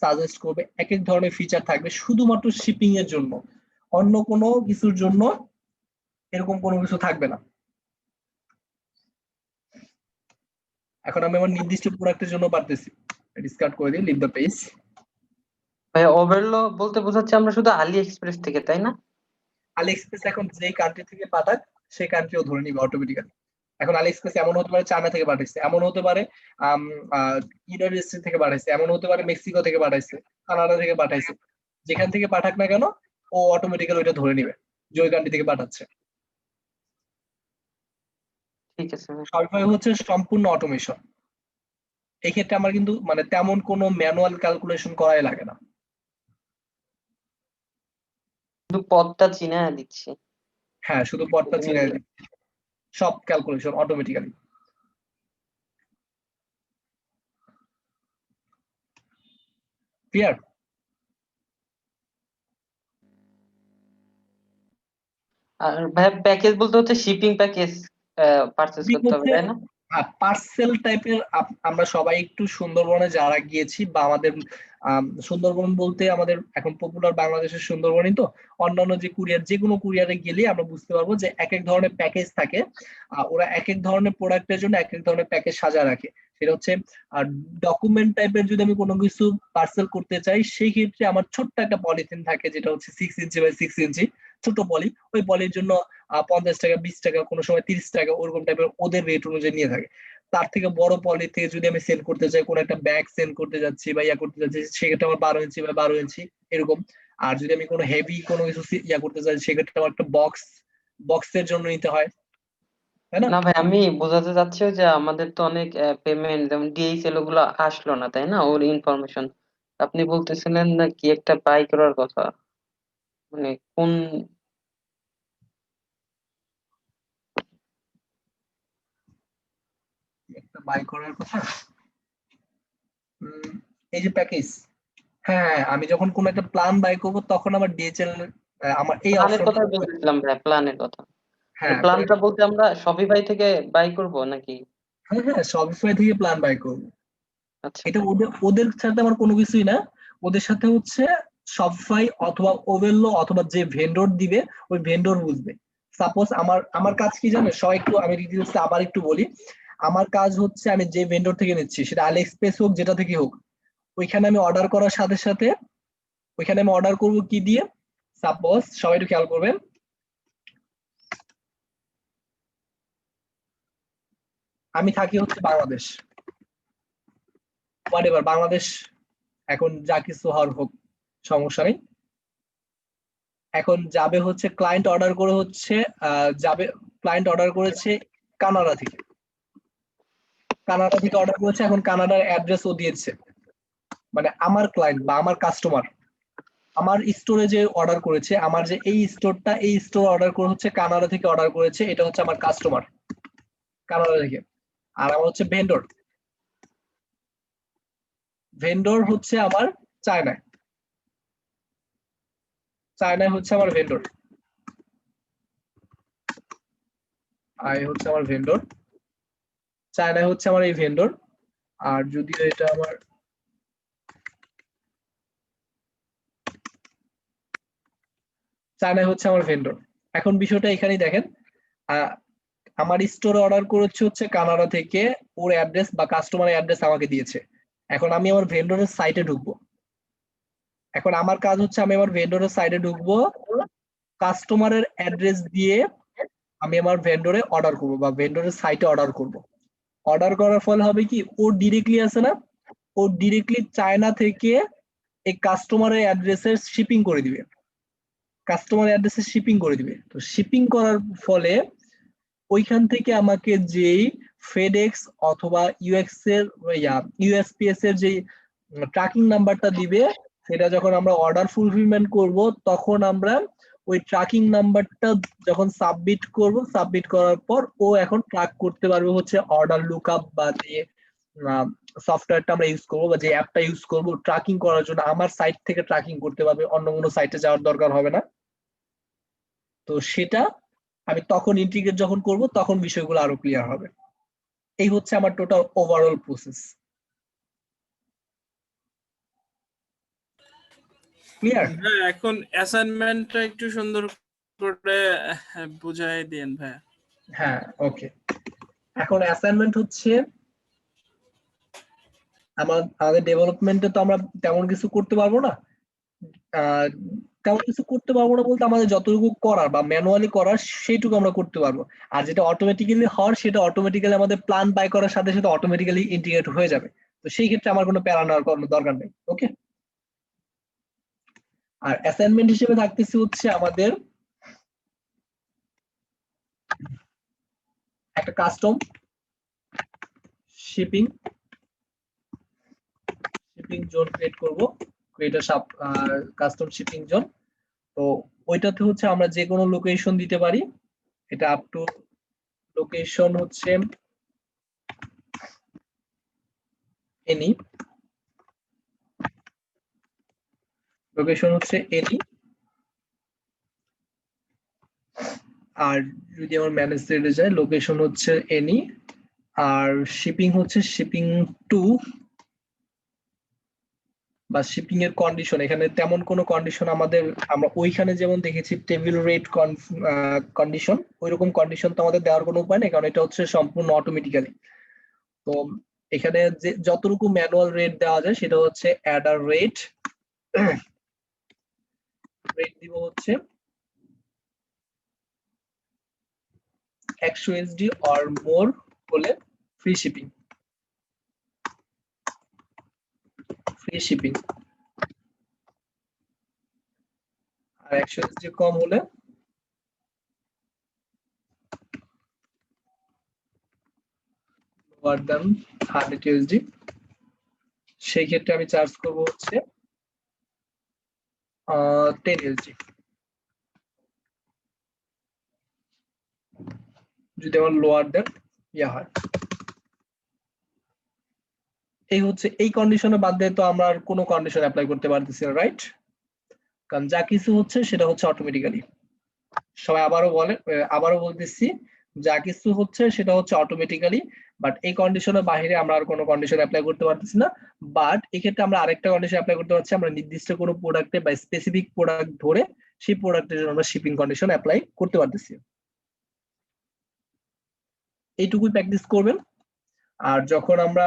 সাজেস্ট করবে, এক এক ধরনের ফিচার থাকবে শুধুমাত্র শিপিং এর জন্য, অন্য কোনো কিছুর জন্য এরকম কোনো কিছু থাকবে না। এখন আমি আমার নির্দিষ্ট প্রোডাক্টের জন্য পারতেছি, ডিসকার্ড করে দিই, লিভ দ্য পেজ। ভাই ওভারলো বলতে বোঝাচ্ছে আমরা শুধু আলি এক্সপ্রেস থেকে, তাই না? আলি এক্সপ্রেস এখন যেই কান্ট্রি থেকে পাঠাক সেই কান্ট্রিও ধরে নিবে অটোমেটিক্যালি। এখন আলি এক্সপ্রেস এমন হতে পারে চায়না থেকে পাঠাইছে, এমন হতে পারে ইউনাইটেড স্টেট থেকে পাঠাইছে, এমন হতে পারে মেক্সিকো থেকে পাঠাইছে, কানাডা থেকে পাঠাইছে। যেখান থেকে পাঠাক না কেন ও অটোমেটিক্যালি ওইটা ধরে নিবে যে ওই কান্ট্রি থেকে পাঠাচ্ছে। ঠিক আছে ভাই। শপিফাই হচ্ছে সম্পূর্ণ অটোমেশন। এই ক্ষেত্রে আমার কিন্তু মানে তেমন কোনো ম্যানুয়াল ক্যালকুলেশন করাই লাগে না। শুধু পদটা চিনা দিচ্ছি। হ্যাঁ, শুধু পদটা চিনাই দিই, সব ক্যালকুলেশন অটোমেটিক্যালি। ক্লিয়ার? আর ভাই প্যাকেজ বলতে হচ্ছে শিপিং প্যাকেজ পারচেজ করতে হবে, তাই না? পার্সেল টাইপের আমরা সবাই একটু সুন্দরবনে যারা গিয়েছি বা আমাদের সুন্দরবন বলতে আমাদের এখন পপুলার বাংলাদেশের সুন্দরবনই তো, অন্যান্য যে কুরিয়ার যে কোনো কুরিয়ারে গেলে আমরা বুঝতে পারবো যে এক এক ধরনের প্যাকেজ থাকে। ওরা এক এক ধরনের প্রোডাক্টের জন্য এক এক ধরনের প্যাকেজ সাজা রাখে। সেটা হচ্ছে ডকুমেন্ট টাইপের যদি আমি কোনো কিছু পার্সেল করতে চাই সেই ক্ষেত্রে আমার ছোট্ট একটা পলিথিন থাকে যেটা হচ্ছে 6 ইঞ্চি বাই 6 ইঞ্চি ছোট পলি। ওই পলির জন্য 50 টাকা 20 টাকা কোনো সময় 30 টাকা ওরকম টাইপের ওদের রেট অনুযায়ী নিয়ে থাকে। তার থেকে বড় পলি থেকে যদি আমি সেল করতে চাই, কোনো একটা ব্যাগ সেল করতে যাচ্ছি বা ইয়া করতে যাচ্ছি, সেক্ষেত্রে আমার 12 ইঞ্চি বা 12 ইঞ্চি এরকম। আর যদি আমি কোনো হেভি কোনো কিছু ইয়া করতে চাই সেক্ষেত্রে আমার একটা বক্সের জন্য নিতে হয়, তাই না? না ভাই, আমি বোঝাতে চাচ্ছি যে আমাদের তো অনেক পেমেন্ট যেমন ডিএইচএল ওগুলো আসলো না, তাই না? ওর ইনফরমেশন আপনি বলতেছিলেন না কি একটা বাই করার কথা, মানে কোন? একটা বাই করার কথা। এই যে প্যাকেজ, হ্যাঁ, আমি যখন কোনো একটা প্ল্যান বাই করব তখন আমার ডিএচএল আমার এই প্ল্যানের অপশনটা। কথাই বলতেছিলাম ভাই, প্ল্যানের কথা। হ্যাঁ প্ল্যানটা বলতে আমরা শপিফাই থেকে বাই করব নাকি? হ্যাঁ হ্যাঁ, শপিফাই থেকে প্ল্যান বাই করবো। আচ্ছা। এটা ওদের ওদের সাথে আমার কোনো কিছুই না। ওদের সাথে হচ্ছে শপিফাই অথবা ওভেনলো অথবা যে ভেন্ডর দিবে ওই ভেন্ডর বুঝবে। সাপোজ আমার কাজ কি জানো, সবাই একটু আমি ডিটেইলসে আবার একটু বলি। আমার কাজ হচ্ছে আমি যে ভেন্ডর থেকে নিচ্ছি সেটা আলি এক্সপ্রেস হোক যেটা থেকে হোক, ওইখানে আমি অর্ডার করার সাথে সাথে ওইখানে আমি অর্ডার করব কি দিয়ে। সাপোজ সবাই একটু খেয়াল করবেন, আমি থাকি হচ্ছে বাংলাদেশ, হোয়াটএভার বাংলাদেশ, এখন যা কিছু হওয়ার হোক সমস্যা নেই। এখন যাবে হচ্ছে ক্লায়েন্ট অর্ডার করে হচ্ছে যাবে ক্লায়েন্ট অর্ডার করেছে কানাডা থেকে, অর্ডার করেছে, এখন কানাডার অ্যাড্রেস ও দিয়েছে। মানে আমার ক্লায়েন্ট বা আমার কাস্টমার আমার স্টোরে যে অর্ডার করেছে, আমার যে এই স্টোরটা এই স্টোর অর্ডার করে হচ্ছে কানাডা থেকে অর্ডার করেছে, এটা হচ্ছে আমার কাস্টমার কানাডা থেকে। আর আমার হচ্ছে ভেন্ডর, হচ্ছে আমার চায়নায়, হচ্ছে আমার ভেন্ডর, হচ্ছে আমার ভেন্ডর, চায়নায় হচ্ছে আমার এই ভেন্ডর। আর যদিও এটা আমার চায়নায় হচ্ছে আমার ভেন্ডর। এখন বিষয়টা এখানেই দেখেন, আমার স্টোরে অর্ডার করেছে হচ্ছে কানাডা থেকে, ওর অ্যাড্রেস বা কাস্টমারের অ্যাড্রেস আমাকে দিয়েছে। এখন আমি আমার ভেন্ডরের সাইটে ঢুকবো। এখন আমার কাজ হচ্ছে আমি আমার ভেন্ডরের সাইটে ঢুকবো, কাস্টমারের অ্যাড্রেস দিয়ে আমি আমার ভেন্ডরে অর্ডার করবো বা ভেন্ডরের সাইটে অর্ডার করব। অর্ডার করার ফলে হবে কি, ও ডিরেক্টলি আছে না, ও ডিরেক্টলি চায়না থেকে এই কাস্টমারের অ্যাড্রেসে শিপিং করে দিবে, তো শিপিং করার ফলে ওইখান থেকে আমাকে যেই ফেডেক্স অথবা ইউএক্স এর ইউএসপিএস এর যে ট্র্যাকিং নাম্বারটা দিবে, সেটা যখন আমরা অর্ডার ফুলফিলমেন্ট করব তখন আমরা ওই ট্র্যাকিং নাম্বারটা যখন সাবমিট করার পর ও এখন ট্র্যাক করতে পারবে হচ্ছে অর্ডার লুকআপ বা যে সফটওয়্যারটা আমরা ইউজ করবো বা যে অ্যাপটা ইউজ করবো ট্র্যাকিং করার জন্য আমার সাইট থেকে ট্র্যাকিং করতে পারবে, অন্য কোনো সাইটে যাওয়ার দরকার হবে না। তো সেটা আমি তখন ইন্টিগ্রেট যখন করব তখন বিষয়গুলো আরো ক্লিয়ার হবে। এই হচ্ছে আমার টোটাল ওভারঅল প্রসেস। ক্লিয়ার? হ্যাঁ, এখন অ্যাসাইনমেন্টটা একটু সুন্দর করে বুঝাই দেন ভাই। হ্যাঁ, ওকে। এখন অ্যাসাইনমেন্ট হচ্ছে আমাদের ডেভেলপমেন্টে তো আমরা তেমন কিছু করতে পারবো না। তেমন কিছু করতে পারবো না বলতে আমাদের যতটুকু করার বা ম্যানুয়ালি করার সেইটুকু আমরা করতে পারবো। আর যেটা অটোমেটিক্যালি হওয়ার সেটা অটোমেটিক্যালি আমাদের প্ল্যান বাই করার সাথে সাথে অটোমেটিক্যালি ইন্টিগ্রেট হয়ে যাবে। তো সেই ক্ষেত্রে আমার কোনো প্যারা নেওয়ার কোনো দরকার নেই। ওকে, আর অ্যাসাইনমেন্ট হিসেবে থাকতেছে হচ্ছে আমাদের একটা কাস্টম শিপিং জোন ক্রিয়েট করব, ক্রিয়েট কাস্টম শিপিং জোন। তো ওইটাতে হচ্ছে আমরা যে কোনো লোকেশন দিতে পারি, এটা আপ টু লোকেশন হচ্ছে এনি, লোকেশন হচ্ছে এনি। আর যদি আমার ম্যানেজ থ্রেডে যায়, লোকেশন হচ্ছে এনি, আর শিপিং হচ্ছে শিপিং টু, বা শিপিং এর কন্ডিশন এখানে তেমন কোনো কন্ডিশন আমরা ওইখানে যেমন দেখেছি টেবিল রেট কন্ডিশন, ওইরকম কন্ডিশন তো আমাদের দেওয়ার কোনো উপায় নেই, কারণ এটা হচ্ছে সম্পূর্ণ অটোমেটিক্যালি। তো এখানে যে যতটুকু ম্যানুয়াল রেট দেওয়া যায় সেটা হচ্ছে অ্যাডার রেট দিব হচ্ছে 100 USD or more হলে ফ্রি শিপিং, আর 100 USD কম হলে lower than 100 USD, সেই ক্ষেত্রে আমি চার্জ করব হচ্ছে 10 USD। যদি আমার লোয়ার দেন হয়। এই হচ্ছে এই কন্ডিশনে বাদ দিয়ে তো আমরা আর কোনো কন্ডিশন অ্যাপ্লাই করতে পারতেছি না, রাইট? কারণ যা কিছু হচ্ছে সেটা হচ্ছে অটোমেটিক্যালি। সবাই আবারও বলতেছি, যা কিছু হচ্ছে সেটা হচ্ছে অটোমেটিক্যালি, বাট এই কন্ডিশনের বাইরে আমরা আর কোনো কন্ডিশন অ্যাপ্লাই করতে পারতেছি না। বাট এক্ষেত্রে আমরা আরেকটা কন্ডিশন অ্যাপ্লাই করতে পারছি, আমরা নির্দিষ্ট কোনো প্রোডাক্টে বা স্পেসিফিক প্রোডাক্ট ধরে সেই প্রোডাক্টের জন্য আমরা শিপিং কন্ডিশন অ্যাপ্লাই করতে পারতেছি। এইটুকুই প্র্যাকটিস করবেন। আর যখন আমরা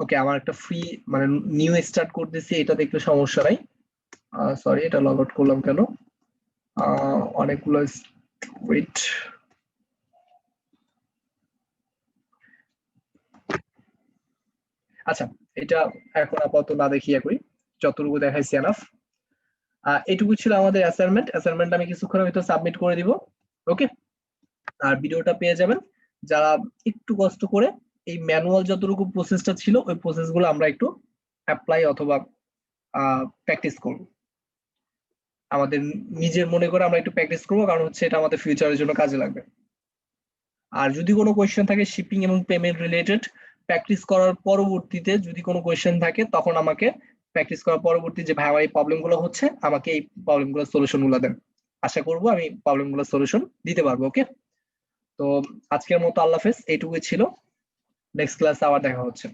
ওকে, আমার একটা ফ্রি মানে নিউ স্টার্ট করতেছি, এটা দেখলে সমস্যা নাই। সরি, এটা লগ আউট করলাম কেন? অনেকগুলো ওয়েট, আচ্ছা এটা এখন আপাতত না দেখিয়ে করি, যতটুকু দেখাইছি এনাফ। এটুকু ছিল আমাদের অ্যাসাইনমেন্ট আমি কিছুক্ষণের ভিতর সাবমিট করে দিব, ওকে? আর ভিডিওটা পেয়ে যাবেন। যারা একটু কষ্ট করে এই ম্যানুয়াল যতটুকু প্রসেসটা ছিল ওই প্রসেসগুলো আমরা একটু অ্যাপ্লাই অথবা প্র্যাকটিস করব, আমাদের নিজের মনে করে আমরা একটু প্র্যাকটিস করবো, কারণ হচ্ছে এটা আমাদের ফিউচারের জন্য কাজে লাগবে। আর যদি কোনো কোয়েশ্চেন থাকে শিপিং এবং পেমেন্ট রিলেটেড, প্র্যাকটিস করার পরবর্তীতে যদি কোনো কোয়েশ্চেন থাকে তখন আমাকে প্র্যাকটিস করার পরবর্তী যে ভাই আমার এই প্রবলেমগুলো হচ্ছে, আমাকে এই প্রবলেমগুলোর সলিউশনগুলো দেন। আশা করবো আমি প্রবলেমগুলোর সলিউশন দিতে পারবো, ওকে? তো আজকের মতো আল্লাহ হাফেজ, এইটুকুই ছিল। নেক্সট ক্লাসে আবার দেখা হচ্ছে।